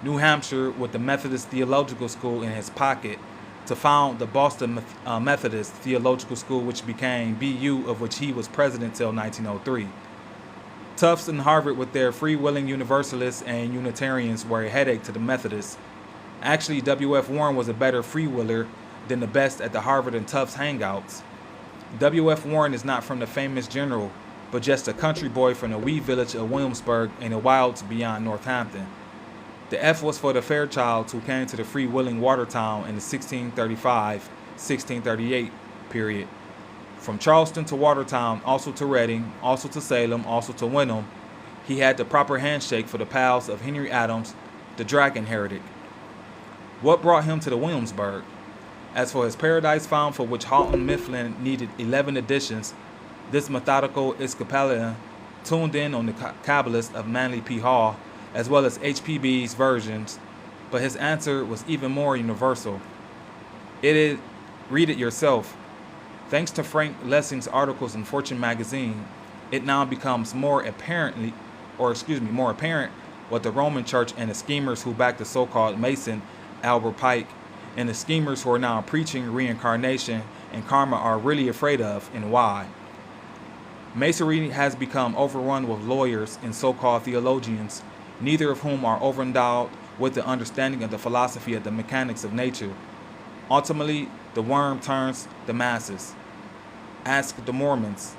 New Hampshire with the Methodist Theological School in his pocket to found the Boston Methodist Theological School, which became BU, of which he was president till 1903. Tufts and Harvard with their free-willing Universalists and Unitarians were a headache to the Methodists. Actually, W.F. Warren was a better free-willer than the best at the Harvard and Tufts hangouts. W.F. Warren is not from the famous general, but just a country boy from the wee village of Williamsburg in the wilds beyond Northampton. The F was for the Fairchilds who came to the free-willing Watertown in the 1635-1638 period. From Charleston to Watertown, also to Reading, also to Salem, also to Wenham, he had the proper handshake for the pals of Henry Adams, the Dragon heretic. What brought him to the Williamsburg? As for his Paradise Found, for which Houghton Mifflin needed 11 editions, this methodical Episcopalian tuned in on the Kabbalist of Manly P. Hall, as well as HPB's versions, but his answer was even more universal. Read it yourself. Thanks to Frank Lessing's articles in Fortune magazine, it now becomes more apparent what the Roman Church and the schemers who backed the so-called Mason Albert Pike and the schemers who are now preaching reincarnation and karma are really afraid of, and why. Masonry has become overrun with lawyers and so-called theologians, neither of whom are overendowed with the understanding of the philosophy of the mechanics of nature. Ultimately, the worm turns the masses. Ask the Mormons.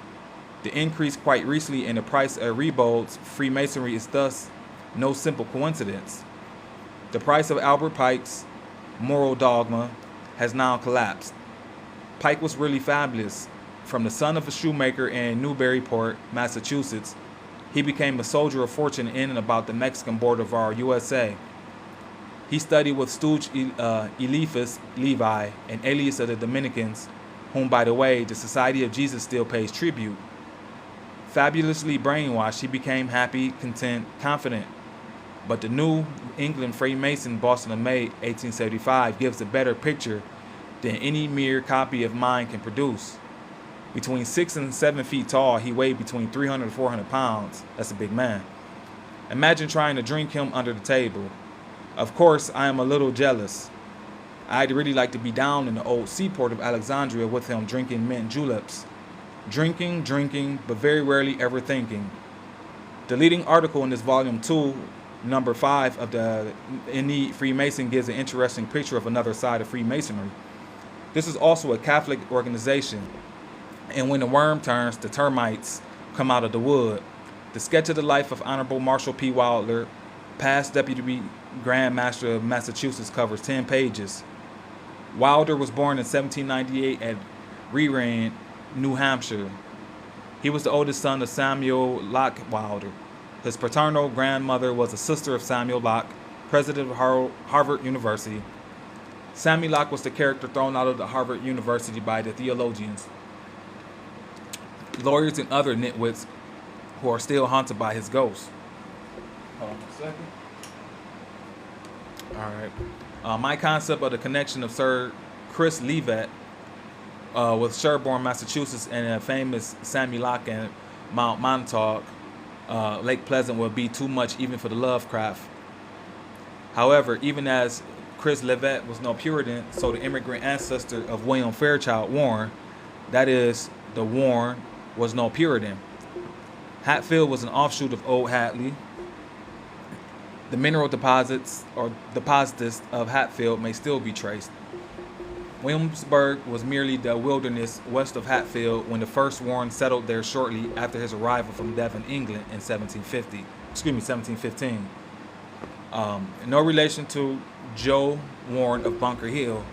The increase quite recently in the price of Rebold's Freemasonry is thus no simple coincidence. The price of Albert Pike's moral dogma has now collapsed. Pike was really fabulous. From the son of a shoemaker in Newburyport, Massachusetts, he became a soldier of fortune in and about the Mexican border of our USA. He studied with Stooge Eliphas Levi, an alias of the Dominicans, whom, by the way, the Society of Jesus still pays tribute. Fabulously brainwashed, he became happy, content, confident. But the New England Freemason Boston of May 1875 gives a better picture than any mere copy of mine can produce. Between 6 and 7 feet tall, he weighed between 300 and 400 pounds. That's a big man. Imagine trying to drink him under the table. Of course, I am a little jealous. I'd really like to be down in the old seaport of Alexandria with him drinking mint juleps. Drinking, but very rarely ever thinking. The leading article in this volume 2, number 5 of the In Need Freemason gives an interesting picture of another side of Freemasonry. This is also a Catholic organization. And when the worm turns, the termites come out of the wood. The sketch of the life of Honorable Marshall P. Wilder, past Deputy Grand Master of Massachusetts, covers 10 pages. Wilder was born in 1798 at Reran, New Hampshire. He was the oldest son of Samuel Locke Wilder. His paternal grandmother was a sister of Samuel Locke, president of Harvard University. Samuel Locke was the character thrown out of the Harvard University by the theologians, lawyers, and other nitwits who are still haunted by his ghost. Hold on a second. All right. My concept of the connection of Sir Chris Levitt with Sherborne, Massachusetts, and a famous Samuel Locke and Mount Montauk, Lake Pleasant, would be too much even for the Lovecraft. However, even as Chris Levet was no Puritan, so the immigrant ancestor of William Fairchild Warren, that is, the Warren, was no Puritan. Hatfield was an offshoot of Old Hatley. The mineral deposits or depositors of Hatfield may still be traced. Williamsburg was merely the wilderness west of Hatfield when the first Warren settled there shortly after his arrival from Devon, England in 1715. No relation to Joe Warren of Bunker Hill.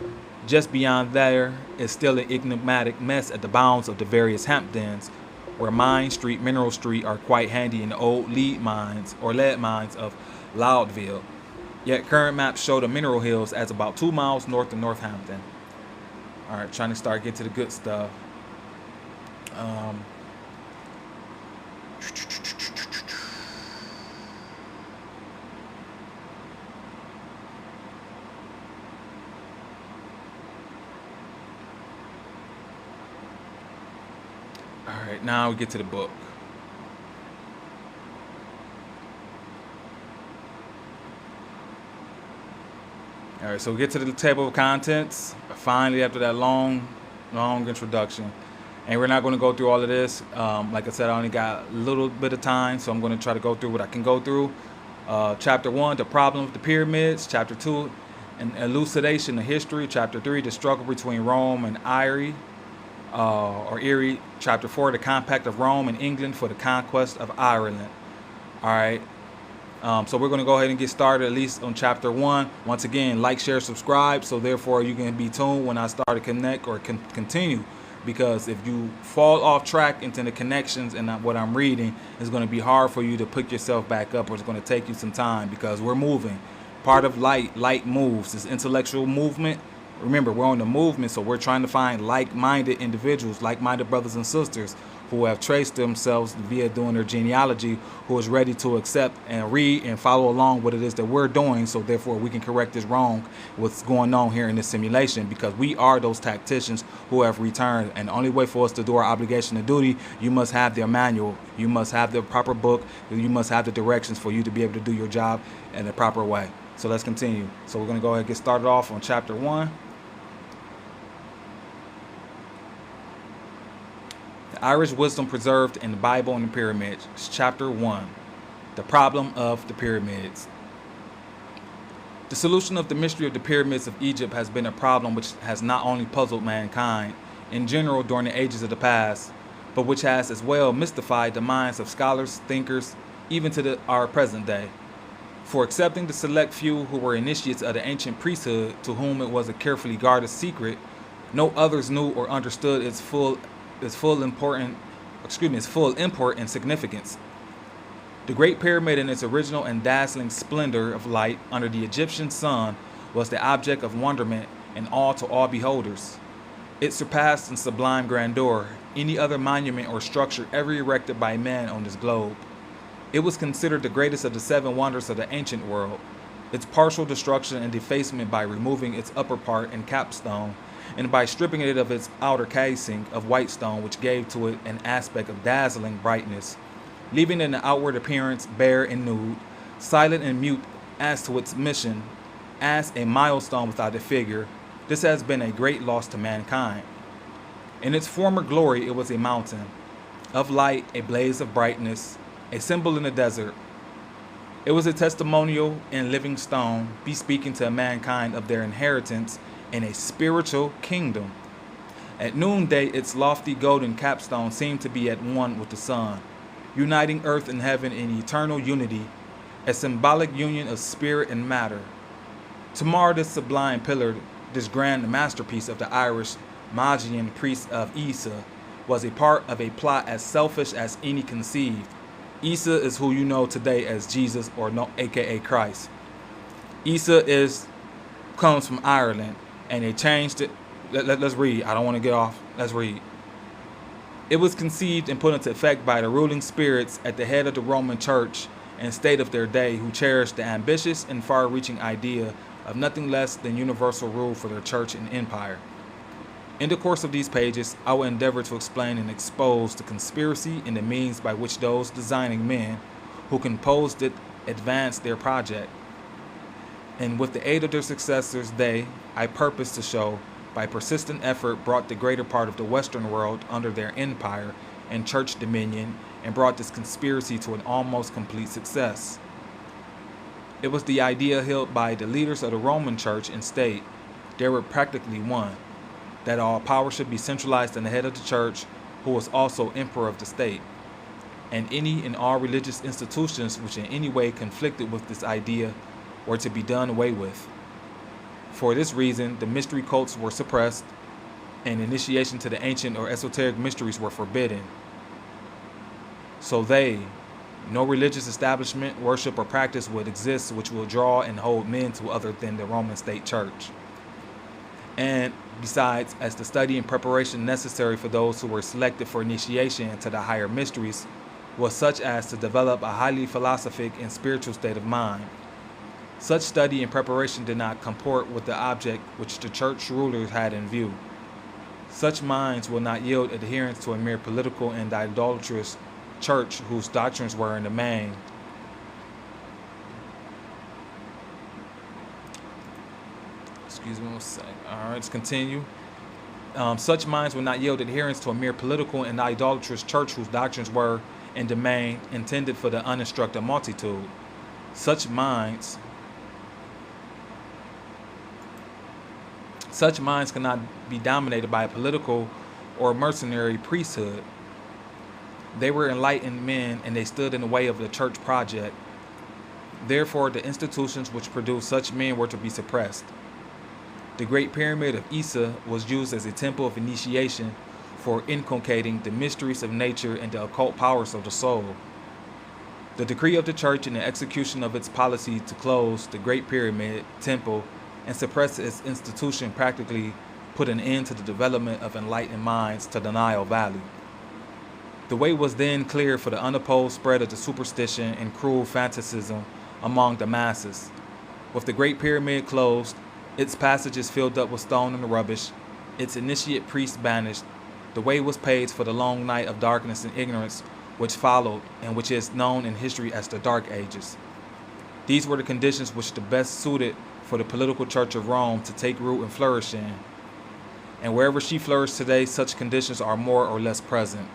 Just beyond there is still an enigmatic mess at the bounds of the various Hampdens, where Mine Street, Mineral Street are quite handy in the old lead mines of Loudville. Yet current maps show the mineral hills as about 2 miles north of Northampton. All right, trying to start get to the good stuff. All right, now we get to the book. All right, so we get to the table of contents. Finally, after that long introduction. And we're not going to go through all of this. Like I said, I only got a little bit of time, so I'm going to try to go through what I can go through. Chapter 1, the problem of the pyramids. Chapter 2, an elucidation of history. Chapter 3, the struggle between Rome and Erie. Chapter 4, the compact of Rome and England for the conquest of Ireland. All right. So we're going to go ahead and get started, at least on chapter 1. Once again, like, share, subscribe. So therefore, you can be tuned when I start to connect or continue. Because if you fall off track into the connections and what I'm reading, it's going to be hard for you to pick yourself back up, or it's going to take you some time because we're moving. Part of light moves. This intellectual movement. Remember, we're on the movement, so we're trying to find like-minded individuals, like-minded brothers and sisters who have traced themselves via doing their genealogy, who is ready to accept and read and follow along what it is that we're doing, so therefore we can correct this wrong, what's going on here in this simulation, because we are those tacticians who have returned. And the only way for us to do our obligation and duty, you must have their manual, you must have the proper book, you must have the directions for you to be able to do your job in the proper way. So let's continue. So we're going to go ahead and get started off on chapter 1. Irish wisdom preserved in the Bible and the pyramids. Chapter 1. The problem of the pyramids. The solution of the mystery of the pyramids of Egypt has been a problem which has not only puzzled mankind in general during the ages of the past, but which has as well mystified the minds of scholars, thinkers, even to our present day. For excepting the select few who were initiates of the ancient priesthood, to whom it was a carefully guarded secret, no others knew or understood its full import and significance. The Great Pyramid in its original and dazzling splendor of light under the Egyptian sun was the object of wonderment and awe to all beholders. It surpassed in sublime grandeur any other monument or structure ever erected by man on this globe. It was considered the greatest of the 7 wonders of the ancient world. Its partial destruction and defacement by removing its upper part and capstone, and by stripping it of its outer casing of white stone, which gave to it an aspect of dazzling brightness, leaving it in the outward appearance bare and nude, silent and mute as to its mission, as a milestone without a figure. This has been a great loss to mankind. In its former glory it was a mountain of light, a blaze of brightness, a symbol in the desert. It was a testimonial in living stone, bespeaking to mankind of their inheritance in a spiritual kingdom. At noonday, its lofty golden capstone seemed to be at one with the sun, uniting earth and heaven in eternal unity, a symbolic union of spirit and matter. To mar this sublime pillar, this grand masterpiece of the Irish Magian priest of Isa, was a part of a plot as selfish as any conceived. Isa is who you know today as Jesus, or no, aka Christ. Isa comes from Ireland. And they changed it. Let's read. I don't want to get off. Let's read. It was conceived and put into effect by the ruling spirits at the head of the Roman Church and state of their day, who cherished the ambitious and far-reaching idea of nothing less than universal rule for their church and empire. In the course of these pages, I will endeavor to explain and expose the conspiracy and the means by which those designing men who composed it advanced their project. And with the aid of their successors, they, I purpose to show, by persistent effort, brought the greater part of the Western world under their empire and church dominion, and brought this conspiracy to an almost complete success. It was the idea held by the leaders of the Roman Church and state, they were practically one, that all power should be centralized in the head of the church, who was also emperor of the state, and any and all religious institutions which in any way conflicted with this idea were to be done away with. For this reason, the mystery cults were suppressed, and initiation to the ancient or esoteric mysteries were forbidden. So no religious establishment, worship, or practice would exist which will draw and hold men to other than the Roman state church. And besides, as the study and preparation necessary for those who were selected for initiation into the higher mysteries was such as to develop a highly philosophic and spiritual state of mind, such study and preparation did not comport with the object which the church rulers had in view. Such minds will not yield adherence to a mere political and idolatrous church whose doctrines were in the main excuse me one second. All right, let's continue. Such minds will not yield adherence to a mere political and idolatrous church whose doctrines were in the main intended for the uninstructed multitude. Such minds cannot be dominated by a political or mercenary priesthood. They were enlightened men, and they stood in the way of the church project. Therefore, the institutions which produced such men were to be suppressed. The Great Pyramid of Isa was used as a temple of initiation for inculcating the mysteries of nature and the occult powers of the soul. The decree of the church and the execution of its policy to close the Great Pyramid temple and suppress its institution practically put an end to the development of enlightened minds to the Nile Valley. The way was then clear for the unopposed spread of the superstition and cruel fanaticism among the masses. With the Great Pyramid closed, its passages filled up with stone and rubbish, its initiate priests banished, the way was paved for the long night of darkness and ignorance which followed, and which is known in history as the Dark Ages. These were the conditions which the best suited for the political Church of Rome to take root and flourish in. And wherever she flourished today, such conditions are more or less present.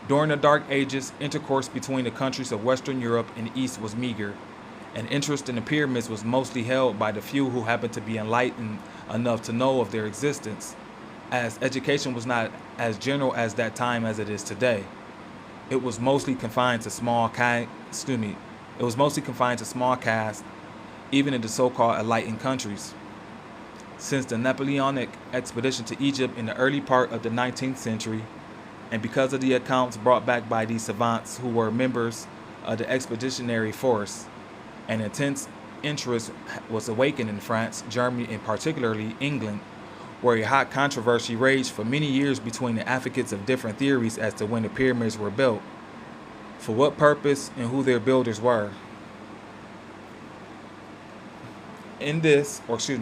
During the Dark Ages, intercourse between the countries of Western Europe and East was meager, and interest in the pyramids was mostly held by the few who happened to be enlightened enough to know of their existence, as education was not as general as that time as it is today. It was mostly confined to small castes, even in the so-called enlightened countries. Since the Napoleonic expedition to Egypt in the early part of the 19th century, and because of the accounts brought back by these savants who were members of the expeditionary force, an intense interest was awakened in France, Germany, and particularly England, where a hot controversy raged for many years between the advocates of different theories as to when the pyramids were built, for what purpose, and who their builders were.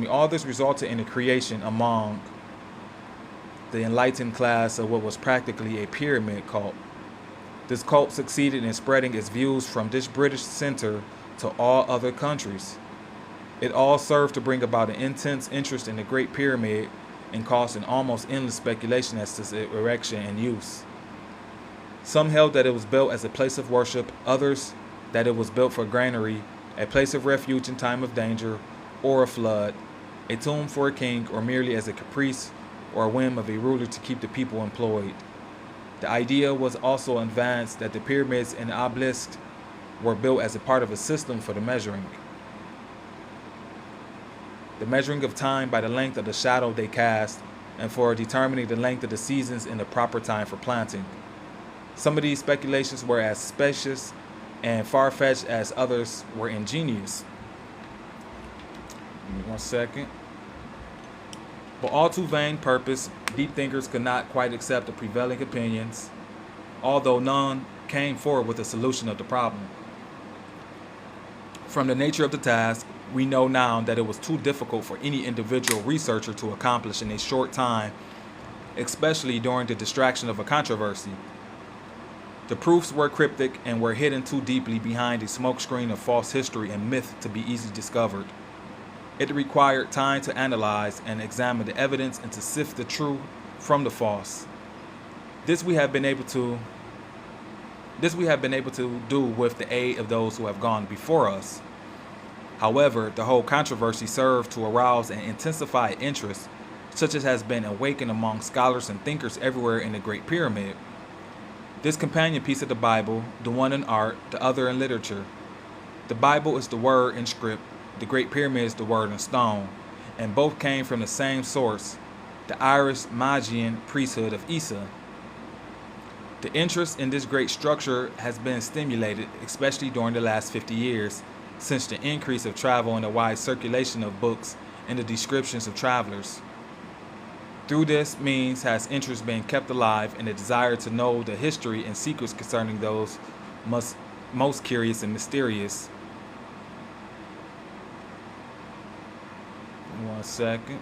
All this resulted in the creation among the enlightened class of what was practically a pyramid cult. This cult succeeded in spreading its views from this British center to all other countries. It all served to bring about an intense interest in the Great Pyramid and caused an almost endless speculation as to its erection and use. Some held that it was built as a place of worship, others that it was built for granary, a place of refuge in time of danger or a flood, a tomb for a king, or merely as a caprice or a whim of a ruler to keep the people employed. The idea was also advanced that the pyramids and obelisks were built as a part of a system for the measuring of time by the length of the shadow they cast, and for determining the length of the seasons and the proper time for planting. Some of these speculations were as specious and far-fetched as others were ingenious. Give me 1 second. But all too vain purpose, deep thinkers could not quite accept the prevailing opinions, although none came forward with a solution of the problem. From the nature of the task, we know now that it was too difficult for any individual researcher to accomplish in a short time, especially during the distraction of a controversy. The proofs were cryptic and were hidden too deeply behind a smokescreen of false history and myth to be easily discovered. It required time to analyze and examine the evidence and to sift the true from the false. This we have been able to do with the aid of those who have gone before us. However, the whole controversy served to arouse and intensify interest, such as has been awakened among scholars and thinkers everywhere in the Great Pyramid. This companion piece of the Bible, the one in art, the other in literature. The Bible is the word in script, the Great Pyramid is the word in stone, and both came from the same source, the Irish Magian priesthood of Isa. The interest in this great structure has been stimulated, especially during the last 50 years, since the increase of travel and the wide circulation of books and the descriptions of travelers. Through this means has interest been kept alive and the desire to know the history and secrets concerning those most curious and mysterious. 1 second.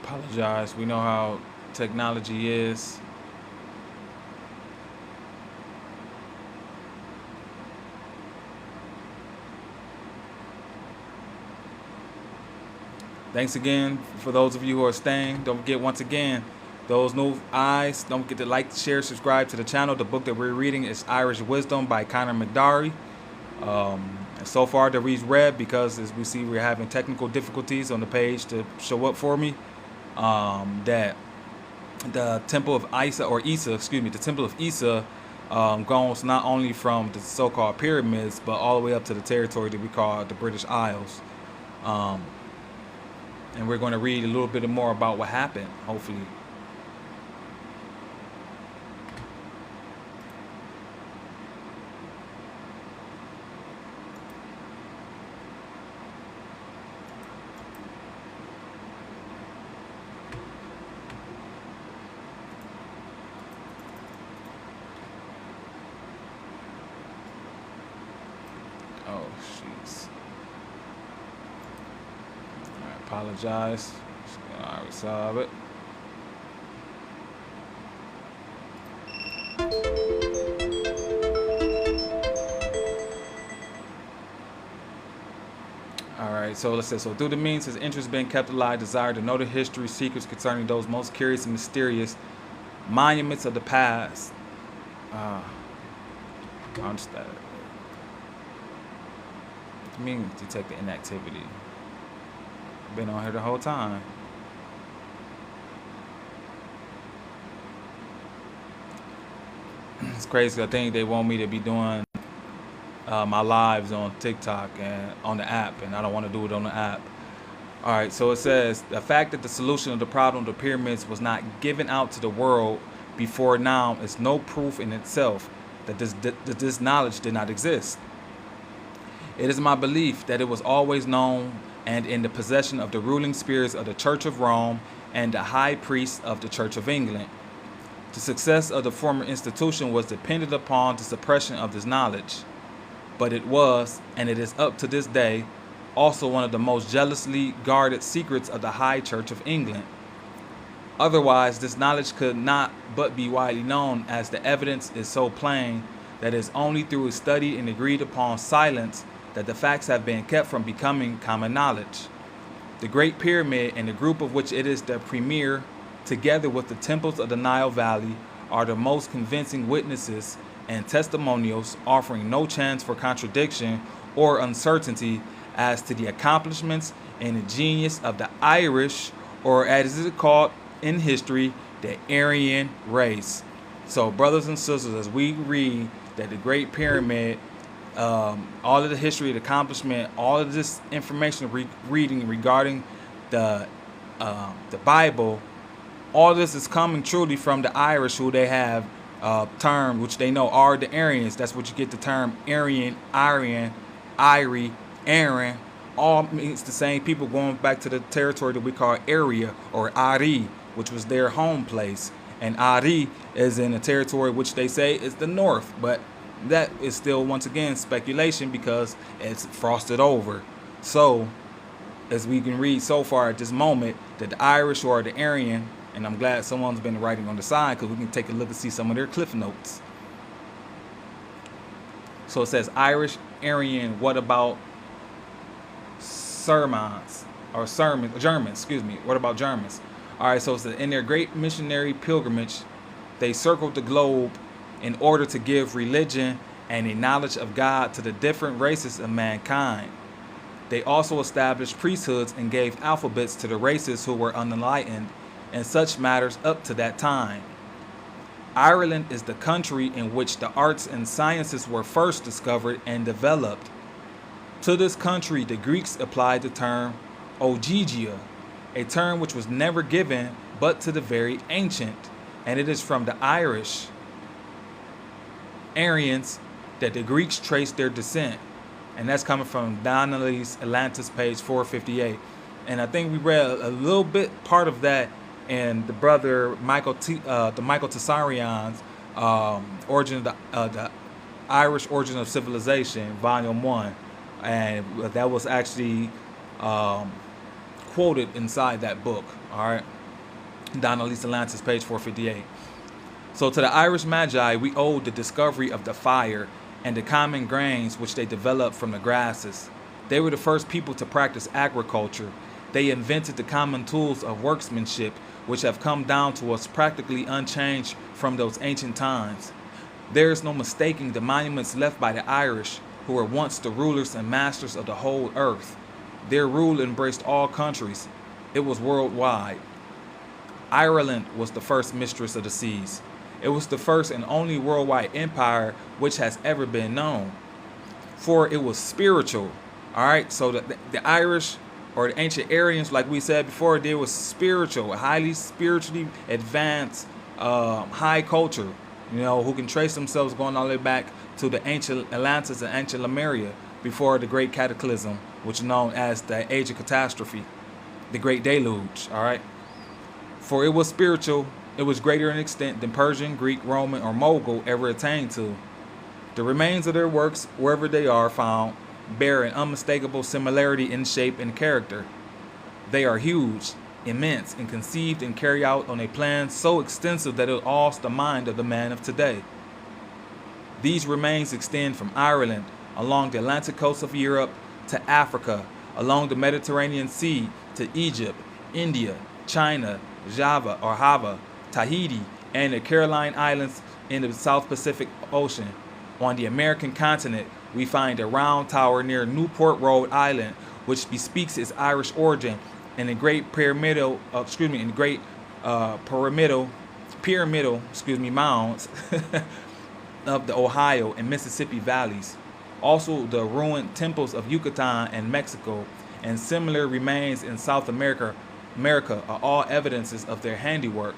Apologize. We know how technology is. Thanks again for those of you who are staying. Don't forget, once again, those new eyes, don't forget to like, share, subscribe to the channel. The book that we're reading is Irish Wisdom by Conor MacDari. So far, the read's read because, as we see, we're having technical difficulties on the page to show up for me. That the Temple of Isa, the Temple of Isa goes not only from the so-called pyramids, but all the way up to the territory that we call the British Isles. And we're going to read a little bit more about what happened, hopefully. Oh, jeez. I apologize. All right, solve it. All right, so let's say, so through the means his interest being kept alive, desire to know the history, secrets concerning those most curious and mysterious monuments of the past. I understand. What do you mean detect the inactivity? Been on here the whole time. It's crazy. I think they want me to be doing my lives on TikTok and on the app, and I don't want to do it on the app. All right, so it says the fact that the solution of the problem of the pyramids was not given out to the world before now is no proof in itself that this knowledge did not exist. It is my belief that it was always known and in the possession of the ruling spirits of the Church of Rome and the high priests of the Church of England. The success of the former institution was dependent upon the suppression of this knowledge, but it was, and it is up to this day, also one of the most jealously guarded secrets of the High Church of England. Otherwise, this knowledge could not but be widely known, as the evidence is so plain that it is only through a study and agreed upon silence that the facts have been kept from becoming common knowledge. The Great Pyramid and the group of which it is the premier, together with the temples of the Nile Valley, are the most convincing witnesses and testimonials, offering no chance for contradiction or uncertainty as to the accomplishments and the genius of the Irish, or as it is called in history, the Aryan race. So, brothers and sisters, as we read that the Great Pyramid, all of the history, the accomplishment, all of this information reading regarding the Bible, all this is coming truly from the Irish, who they have termed, which they know are the Aryans. That's what you get the term Aryan, Irie, Aaron. all means the same people going back to the territory that we call area or Ari, which was their home place. And Ari is in a territory which they say is the north, but that is still once again speculation because it's frosted over. So, as we can read so far at this moment, that the Irish or the Aryan, and I'm glad someone's been writing on the side because we can take a look and see some of their cliff notes. So it says Irish, Aryan, what about Sermons or Germans, excuse me. What about Germans? All right, so it says in their great missionary pilgrimage, they circled the globe in order to give religion and a knowledge of God to the different races of mankind. They also established priesthoods and gave alphabets to the races who were unenlightened in such matters up to that time. Ireland is the country in which the arts and sciences were first discovered and developed. To this country, the Greeks applied the term ogygia, a term which was never given but to the very ancient, and it is from the Irish Aryans that the Greeks traced their descent. And that's coming from Donnelly's Atlantis, page 458. And I think we read a little bit part of that in the brother Michael Tessarian's origin of the Irish Origin of Civilization, Volume 1. And that was actually quoted inside that book. All right. Donnelly's Atlantis, page 458. So to the Irish Magi, we owe the discovery of the fire and the common grains which they developed from the grasses. They were the first people to practice agriculture. They invented the common tools of workmanship which have come down to us practically unchanged from those ancient times. There is no mistaking the monuments left by the Irish, who were once the rulers and masters of the whole earth. Their rule embraced all countries. It was worldwide. Ireland was the first mistress of the seas. It was the first and only worldwide empire which has ever been known. For it was spiritual. All right, so the Irish or the ancient Aryans, like we said before, they was spiritual, highly spiritually advanced, high culture, who can trace themselves going all the way back to the ancient Atlantis and ancient Lemuria before the Great Cataclysm, which is known as the Age of Catastrophe, the Great Deluge, all right? For it was spiritual, it was greater in extent than Persian, Greek, Roman, or Mogul ever attained to. The remains of their works, wherever they are found, bear an unmistakable similarity in shape and character. They are huge, immense, and conceived and carried out on a plan so extensive that it awes the mind of the man of today. These remains extend from Ireland, along the Atlantic coast of Europe, to Africa, along the Mediterranean Sea, to Egypt, India, China, Java, Tahiti, and the Caroline Islands in the South Pacific Ocean. On the American continent, we find a round tower near Newport, Rhode Island, which bespeaks its Irish origin, and the great pyramidal mounds of the Ohio and Mississippi valleys. Also, the ruined temples of Yucatan and Mexico, and similar remains in South America are all evidences of their handiwork.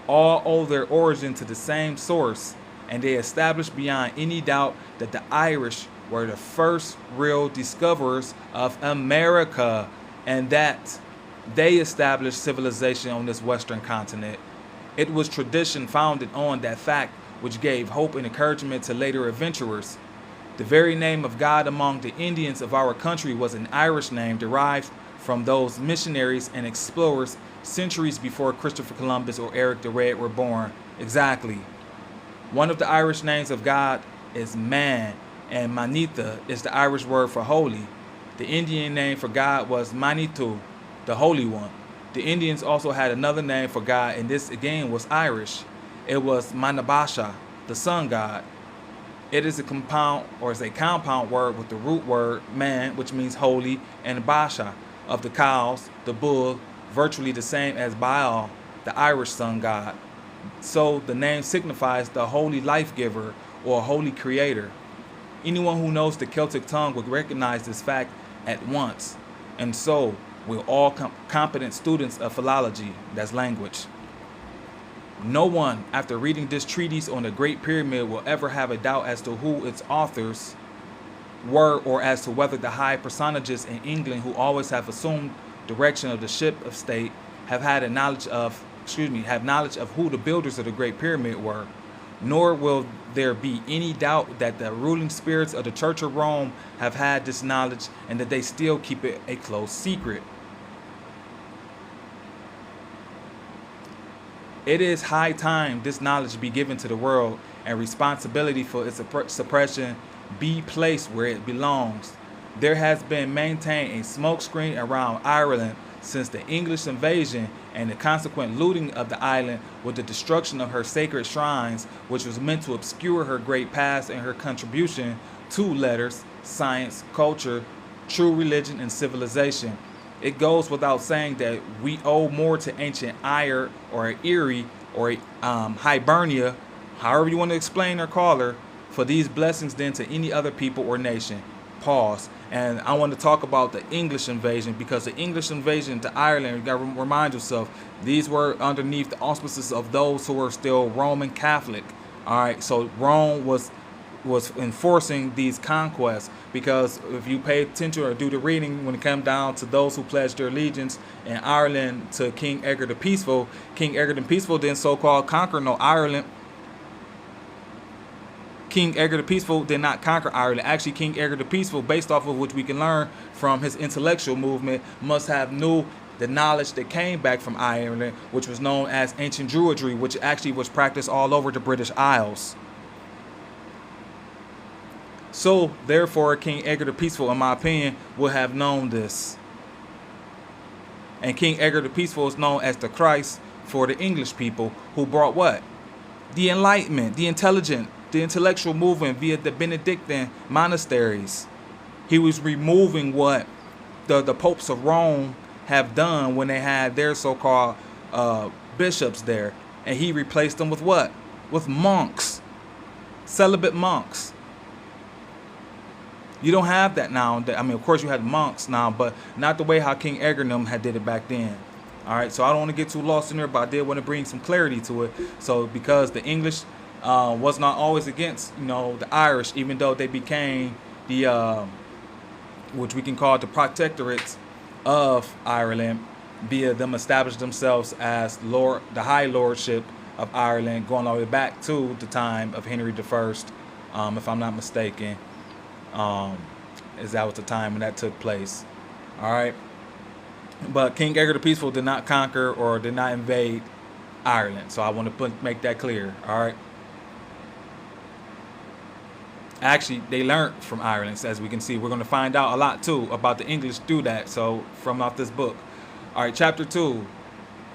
All owe their origin to the same source, and they established beyond any doubt that the Irish were the first real discoverers of America, and that they established civilization on this western continent. It was tradition founded on that fact which gave hope and encouragement to later adventurers. The very name of God among the Indians of our country was an Irish name derived from those missionaries and explorers centuries before Christopher Columbus or Eric the Red were born. Exactly. One of the Irish names of God is Man, and Manitha is the Irish word for holy. The Indian name for God was Manitou, the Holy One. The Indians also had another name for God, and this again was Irish. It was Manabasha, the sun god. It is a compound word with the root word man, which means holy, and basha, of the cows, the bull, virtually the same as Baal, the Irish sun god. So the name signifies the holy life giver or holy creator. Anyone who knows the Celtic tongue would recognize this fact at once, and so will all competent students of philology, that's language. No one, after reading this treatise on the Great Pyramid, will ever have a doubt as to who its authors were, or as to whether the high personages in England who always have assumed direction of the ship of state have had a knowledge of, have knowledge of who the builders of the Great Pyramid were. Nor will there be any doubt that the ruling spirits of the Church of Rome have had this knowledge and that they still keep it a close secret. It is high time this knowledge be given to the world and responsibility for its suppression be placed where it belongs. There has been maintained a smokescreen around Ireland since the English invasion and the consequent looting of the island with the destruction of her sacred shrines, which was meant to obscure her great past and her contribution to letters, science, culture, true religion, and civilization. It goes without saying that we owe more to ancient Ire or Erie or Hibernia, however you want to explain or call her, for these blessings than to any other people or nation. Pause. And I want to talk about the English invasion, because the English invasion to Ireland, you got to remind yourself, these were underneath the auspices of those who were still Roman Catholic. All right, so Rome was enforcing these conquests, because if you pay attention or do the reading, when it came down to those who pledged their allegiance in Ireland to King Edgar the Peaceful, King Edgar the Peaceful didn't so-called conquer no Ireland. King Edgar the Peaceful did not conquer Ireland. Actually, King Edgar the Peaceful, based off of which we can learn from his intellectual movement, must have knew the knowledge that came back from Ireland, which was known as ancient Druidry, which actually was practiced all over the British Isles. So, therefore, King Edgar the Peaceful, in my opinion, would have known this. And King Edgar the Peaceful is known as the Christ for the English people, who brought what? The Enlightenment, the intellectual movement via the Benedictine monasteries. He was removing what the popes of Rome have done when they had their so-called bishops there. And he replaced them with what? With monks. Celibate monks. You don't have that now. I mean, of course you had monks now, but not the way how King Edgar and them had did it back then. All right, so I don't want to get too lost in there, but I did want to bring some clarity to it. So because the English was not always against, the Irish, even though they became the, which we can call the protectorates of Ireland, via them established themselves as the High Lordship of Ireland, going all the way back to the time of Henry I, if I'm not mistaken. Is that was the time when that took place. All right. But King Edgar the Peaceful did not conquer or did not invade Ireland. So I want to make that clear. All right. Actually, they learned from Ireland, as we can see. We're going to find out a lot, too, about the English through that. So from off this book. All right, chapter 2.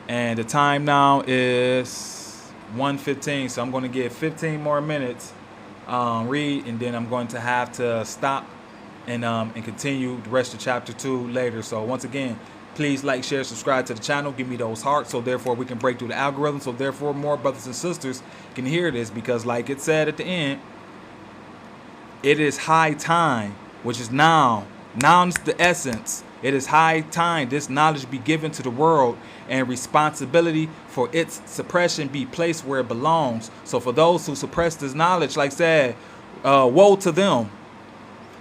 And the time now is 1:15. So I'm going to give 15 more minutes. Read, and then I'm going to have to stop and continue the rest of chapter 2 later. So once again, please like, share, subscribe to the channel. Give me those hearts, so therefore we can break through the algorithm. So therefore more brothers and sisters can hear this, because like it said at the end, it is high time, which is now. Now is the essence. It is high time this knowledge be given to the world and responsibility for its suppression be placed where it belongs. So for those who suppress this knowledge, like I said, woe to them.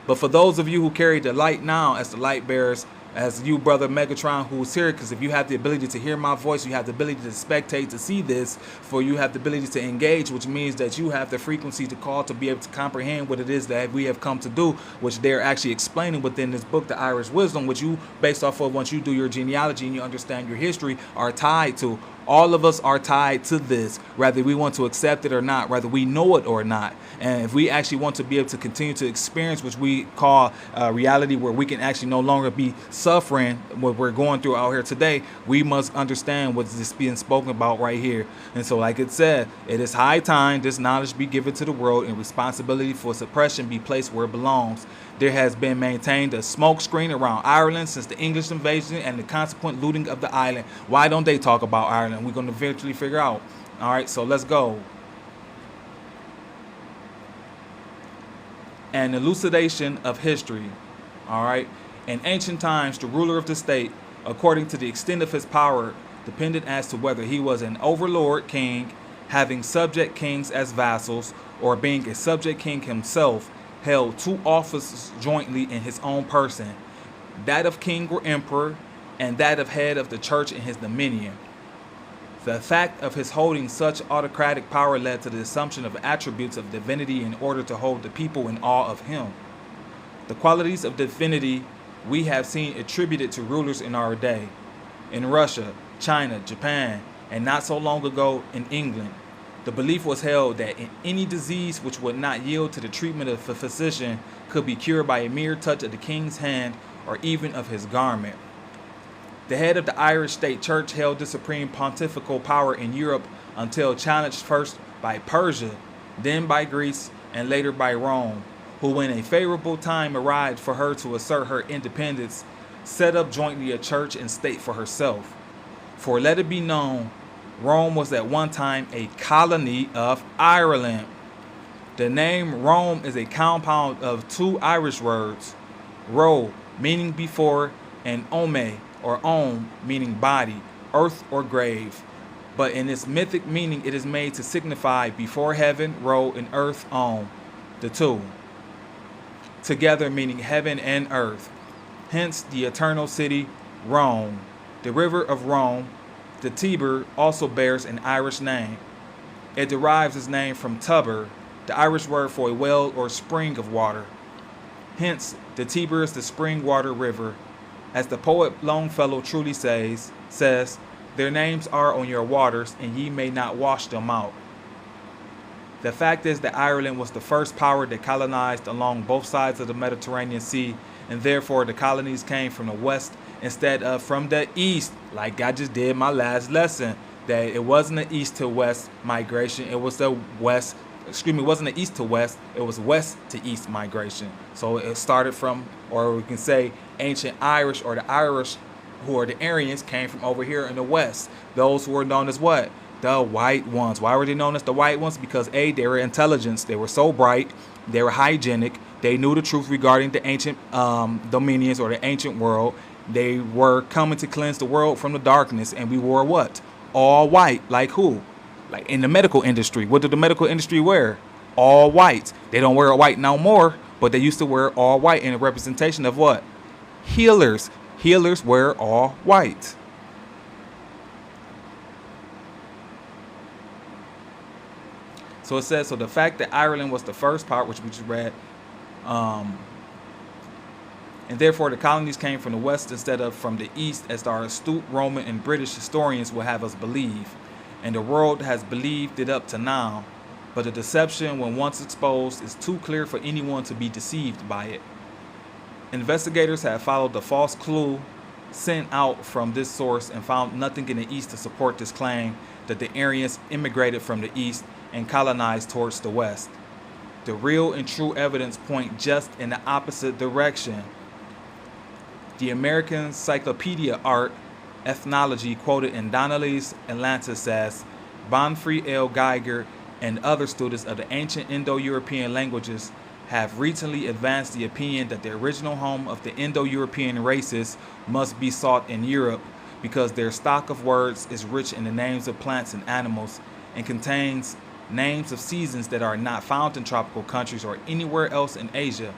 But for those of you who carry the light now as the light bearers, as you, brother Megatron, who's here, because if you have the ability to hear my voice, you have the ability to spectate, to see this, for you have the ability to engage, which means that you have the frequency to call to be able to comprehend what it is that we have come to do, which they're actually explaining within this book, the Irish Wisdom, which you, based off of once you do your genealogy and you understand your history, are tied to. All of us are tied to this, whether we want to accept it or not, whether we know it or not. And if we actually want to be able to continue to experience, which we call reality, where we can actually no longer be suffering what we're going through out here today, we must understand what is being spoken about right here. And so, like it said, it is high time this knowledge be given to the world and responsibility for suppression be placed where it belongs. There has been maintained a smokescreen around Ireland since the English invasion and the consequent looting of the island. Why don't they talk about Ireland? We're going to eventually figure out. All right, so let's go. An elucidation of history. All right. In ancient times, the ruler of the state, according to the extent of his power, depended as to whether he was an overlord king, having subject kings as vassals, or being a subject king himself, held two offices jointly in his own person, that of king or emperor, and that of head of the church in his dominion. The fact of his holding such autocratic power led to the assumption of attributes of divinity in order to hold the people in awe of him. The qualities of divinity we have seen attributed to rulers in our day, in Russia, China, Japan, and not so long ago in England. The belief was held that any disease which would not yield to the treatment of a physician could be cured by a mere touch of the king's hand or even of his garment. The head of the Irish state church held the supreme pontifical power in Europe until challenged first by Persia, then by Greece, and later by Rome, who, when a favorable time arrived for her to assert her independence, set up jointly a church and state for herself. For let it be known, Rome was at one time a colony of Ireland. The name Rome is a compound of two Irish words, ro, meaning before, and ome, or om, meaning body, earth, or grave. But in its mythic meaning, it is made to signify before heaven, ro, and earth, om, the two, together meaning heaven and earth. Hence the eternal city, Rome. The river of Rome, the Tiber, also bears an Irish name. It derives its name from tuber, the Irish word for a well or spring of water. Hence, the Tiber is the spring water river. As the poet Longfellow truly says, their names are on your waters, and ye may not wash them out. The fact is that Ireland was the first power that colonized along both sides of the Mediterranean Sea, and therefore the colonies came from the west instead of from the east, like I just did my last lesson, that it wasn't an east to west migration, it was the west, it wasn't an east to west, it was west to east migration. So it started from, or we can say ancient Irish, or the Irish, who are the Aryans, came from over here in the west. Those who were known as what? The white ones. Why were they known as the white ones? Because A, they were intelligent, they were so bright, they were hygienic, they knew the truth regarding the ancient dominions or the ancient world. They were coming to cleanse the world from the darkness, and we wore what? All white. Like who? Like in the medical industry. What did the medical industry wear? All white. They don't wear white no more, but they used to wear all white in a representation of what? Healers. Healers wear all white. So it says, so the fact that Ireland was the first power, which we just read, and therefore the colonies came from the west instead of from the east, as our astute Roman and British historians will have us believe. And the world has believed it up to now. But the deception, when once exposed, is too clear for anyone to be deceived by it. Investigators have followed the false clue sent out from this source and found nothing in the east to support this claim that the Aryans immigrated from the east and colonized towards the west. The real and true evidence point just in the opposite direction. The American Encyclopedia Art Ethnology, quoted in Donnelly's Atlantis, says Bonfrey L. Geiger and other students of the ancient Indo-European languages have recently advanced the opinion that the original home of the Indo-European races must be sought in Europe, because their stock of words is rich in the names of plants and animals and contains names of seasons that are not found in tropical countries or anywhere else in Asia.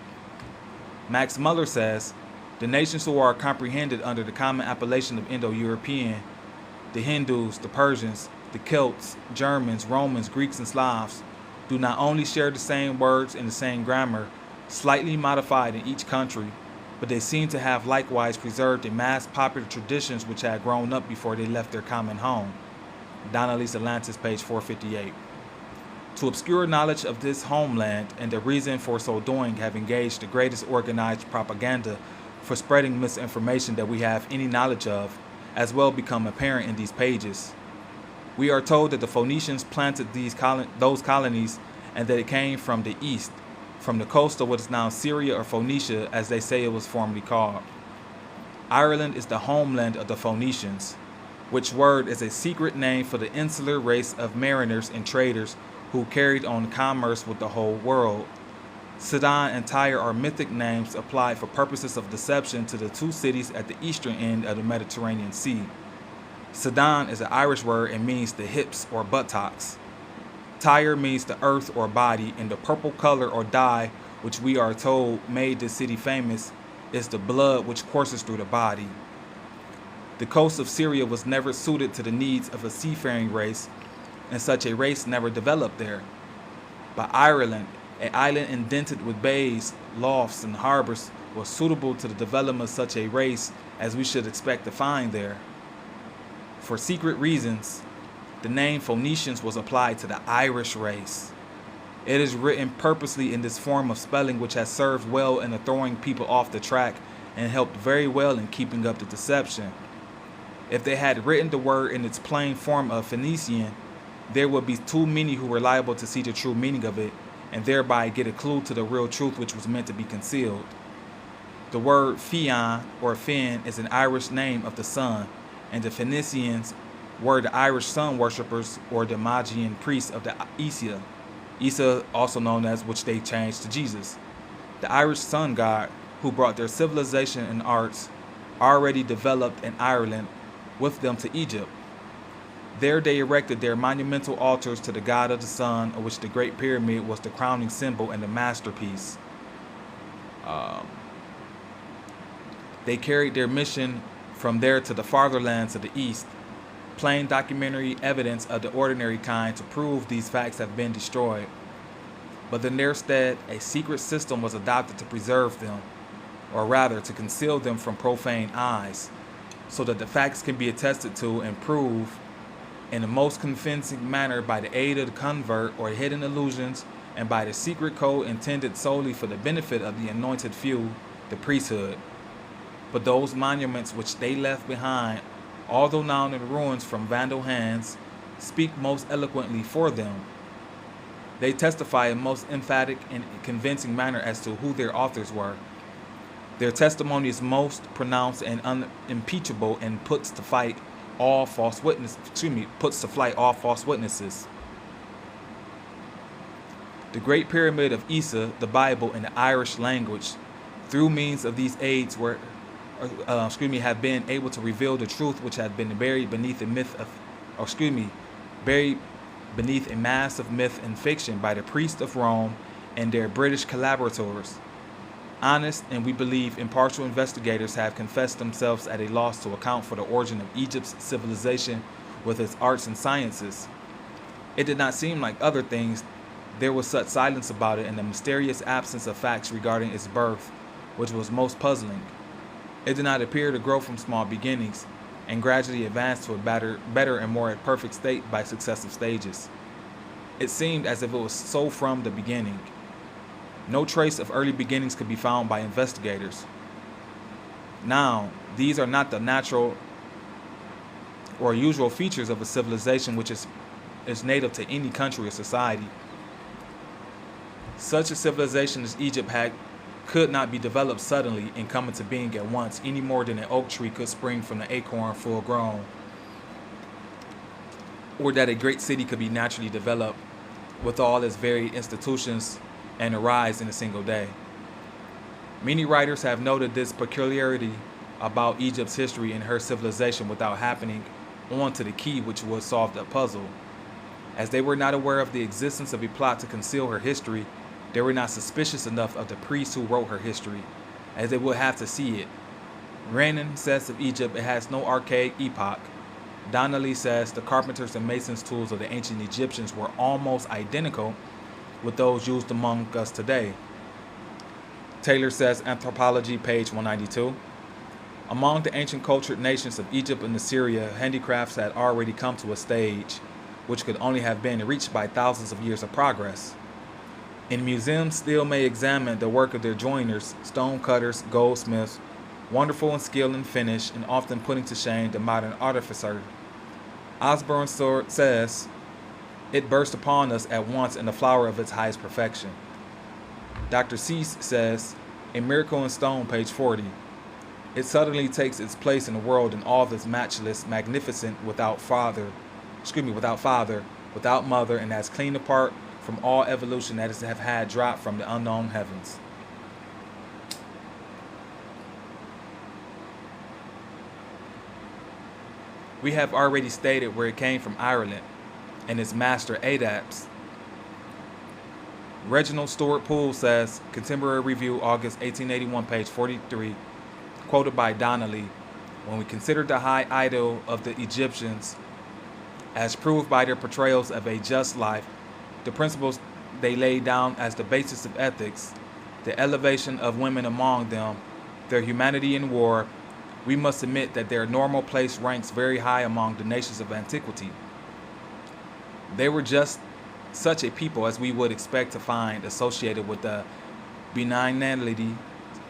Max Muller says, the nations who are comprehended under the common appellation of Indo-European, the Hindus, the Persians, the Celts, Germans, Romans, Greeks, and Slavs, do not only share the same words and the same grammar, slightly modified in each country, but they seem to have likewise preserved the mass popular traditions which had grown up before they left their common home. Donnelly's Atlantis, page 458. To obscure knowledge of this homeland and the reason for so doing have engaged the greatest organized propaganda for spreading misinformation that we have any knowledge of, as well become apparent in these pages. We are told that the Phoenicians planted those colonies and that it came from the east, from the coast of what is now Syria or Phoenicia, as they say it was formerly called. Ireland is the homeland of the Phoenicians, which word is a secret name for the insular race of mariners and traders who carried on commerce with the whole world. Sidon and Tyre are mythic names applied for purposes of deception to the two cities at the eastern end of the Mediterranean Sea. Sidon is an Irish word and means the hips or buttocks. Tyre means the earth or body, and the purple color or dye which we are told made this city famous, is the blood which courses through the body. The coast of Syria was never suited to the needs of a seafaring race, and such a race never developed there. But Ireland, an island indented with bays, lofts, and harbors, was suitable to the development of such a race as we should expect to find there. For secret reasons, the name Phoenicians was applied to the Irish race. It is written purposely in this form of spelling, which has served well in throwing people off the track and helped very well in keeping up the deception. If they had written the word in its plain form of Phoenician, there would be too many who were liable to see the true meaning of it and thereby get a clue to the real truth which was meant to be concealed. The word Fian or Finn is an Irish name of the sun, and the Phoenicians were the Irish sun worshippers or the Magian priests of the Isa. Isa, also known as, which they changed to Jesus, the Irish sun god who brought their civilization and arts already developed in Ireland with them to Egypt. There they erected their monumental altars to the god of the sun, of which the Great Pyramid was the crowning symbol and the masterpiece. They carried their mission from there to the farther lands of the east. Plain documentary evidence of the ordinary kind to prove these facts have been destroyed. But in their stead, a secret system was adopted to preserve them, or rather to conceal them from profane eyes, so that the facts can be attested to and proved in the most convincing manner by the aid of the convert or hidden illusions, and by the secret code intended solely for the benefit of the anointed few, the priesthood. But those monuments which they left behind, although now in ruins from Vandal hands, speak most eloquently for them. They testify in most emphatic and convincing manner as to who their authors were. Their testimony is most pronounced and unimpeachable and puts to flight all false witnesses. The Great Pyramid of Isa, the Bible, in the Irish language, through means of these aids have been able to reveal the truth which had been buried beneath a massive myth and fiction by the priests of Rome and their British collaborators. Honest and, we believe, impartial investigators have confessed themselves at a loss to account for the origin of Egypt's civilization with its arts and sciences. It did not seem like other things. There was such silence about it and the mysterious absence of facts regarding its birth, which was most puzzling. It did not appear to grow from small beginnings and gradually advance to a better and more perfect state by successive stages. It seemed as if it was so from the beginning. No trace of early beginnings could be found by investigators. Now, these are not the natural or usual features of a civilization which is native to any country or society. Such a civilization as Egypt could not be developed suddenly and come into being at once, any more than an oak tree could spring from the acorn full grown, or that a great city could be naturally developed with all its varied institutions and arise in a single day. Many writers have noted this peculiarity about Egypt's history and her civilization without happening on to the key which would solve the puzzle. As they were not aware of the existence of a plot to conceal her history, they were not suspicious enough of the priests who wrote her history, as they would have to see it. Renan says of Egypt it has no archaic epoch. Donnelly says the carpenters and masons' tools of the ancient Egyptians were almost identical with those used among us today. Taylor says, Anthropology, page 192. Among the ancient cultured nations of Egypt and Assyria, handicrafts had already come to a stage which could only have been reached by thousands of years of progress. And museums still may examine the work of their joiners, stone cutters, goldsmiths, wonderful in skill and finish, and often putting to shame the modern artificer. Osborne says, it burst upon us at once in the flower of its highest perfection. Dr. Cease says, A Miracle in Stone, page 40. It suddenly takes its place in the world in all of its matchless, magnificent, without father, without mother, and as clean apart from all evolution that is to have had dropped from the unknown heavens. We have already stated where it came from, Ireland, and its master Adapts. Reginald Stewart Poole says, Contemporary Review, August 1881, page 43, quoted by Donnelly, when we consider the high ideal of the Egyptians as proved by their portrayals of a just life, the principles they laid down as the basis of ethics, the elevation of women among them, their humanity in war, we must admit that their normal place ranks very high among the nations of antiquity. They were just such a people as we would expect to find associated with the benignity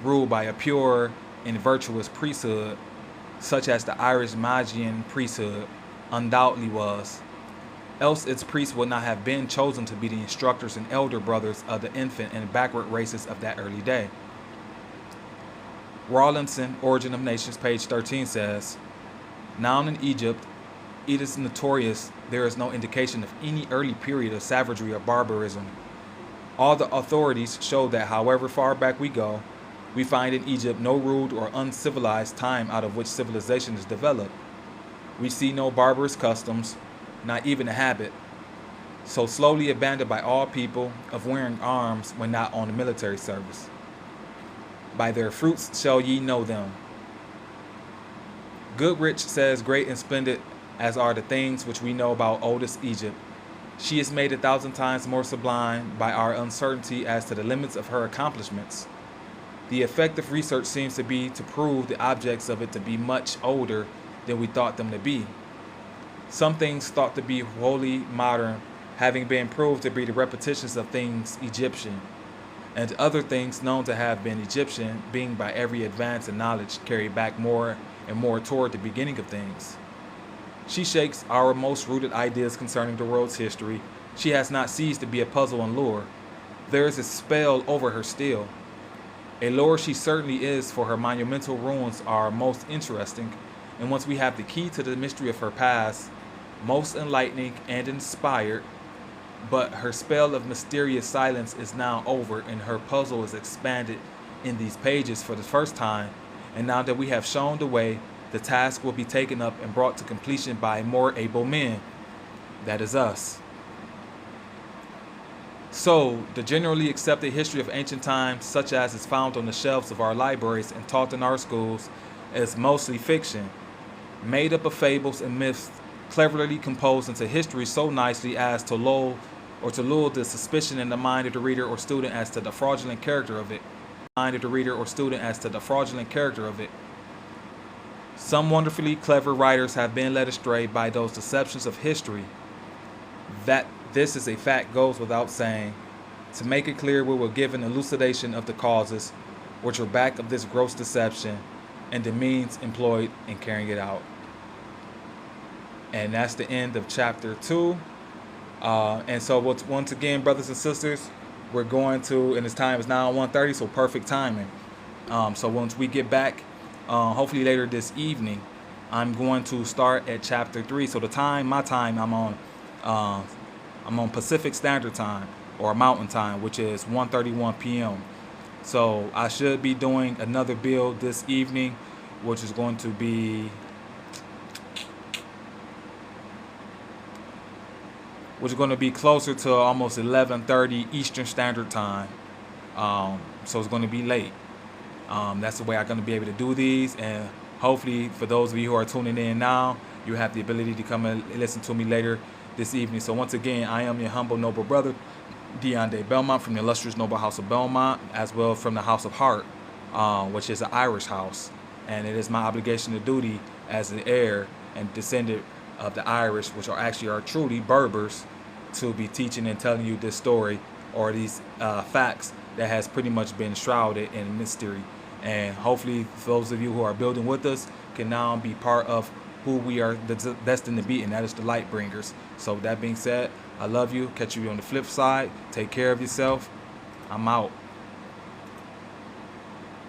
ruled by a pure and virtuous priesthood, such as the Irish Magian priesthood undoubtedly was. Else its priests would not have been chosen to be the instructors and elder brothers of the infant and backward races of that early day. Rawlinson, Origin of Nations, page 13 says, now in Egypt, it is notorious there is no indication of any early period of savagery or barbarism. All the authorities show that however far back we go, we find in Egypt no rude or uncivilized time out of which civilization is developed. We see no barbarous customs, not even a habit, so slowly abandoned by all people, of wearing arms when not on the military service. By their fruits shall ye know them. Goodrich says, great and splendid as are the things which we know about oldest Egypt, she is made 1,000 times more sublime by our uncertainty as to the limits of her accomplishments. The effect of research seems to be to prove the objects of it to be much older than we thought them to be. Some things thought to be wholly modern, having been proved to be the repetitions of things Egyptian, and other things known to have been Egyptian being by every advance in knowledge carried back more and more toward the beginning of things. She shakes our most rooted ideas concerning the world's history. She has not ceased to be a puzzle and lure. There is a spell over her still. A lure she certainly is, for her monumental ruins are most interesting, and once we have the key to the mystery of her past, most enlightening and inspired. But her spell of mysterious silence is now over, and her puzzle is expanded in these pages for the first time, and now that we have shown the way, the task will be taken up and brought to completion by more able men. That is us. So, the generally accepted history of ancient times, such as is found on the shelves of our libraries and taught in our schools, is mostly fiction, made up of fables and myths, cleverly composed into history so nicely as to lull the suspicion in the mind of the reader or student as to the fraudulent character of it. Some wonderfully clever writers have been led astray by those deceptions of history. That this is a fact goes without saying. To make it clear, we will give an elucidation of the causes which are back of this gross deception and the means employed in carrying it out. And that's the end of chapter 2. And so once again, brothers and sisters, we're going to, and this time is now 1:30, so perfect timing. So once we get back, hopefully later this evening, I'm going to start at chapter 3. So my time, I'm on Pacific Standard Time or Mountain Time, which is 1:31 p.m. So I should be doing another build this evening, which is going to be closer to almost 11:30 Eastern Standard Time. So it's going to be late. That's the way I'm going to be able to do these, and hopefully for those of you who are tuning in now, you have the ability to come and listen to me later this evening. So once again, I am your humble noble brother, Dion Day Belmont, from the illustrious noble house of Belmont, as well from the house of Hart, which is an Irish house, and it is my obligation and duty as an heir and descendant of the Irish, which are truly Berbers, to be teaching and telling you this story or these facts that has pretty much been shrouded in mystery. And hopefully those of you who are building with us can now be part of who we are destined to be, and that is the light bringers. So that being said, I love you. Catch you on the flip side. Take care of yourself. I'm out.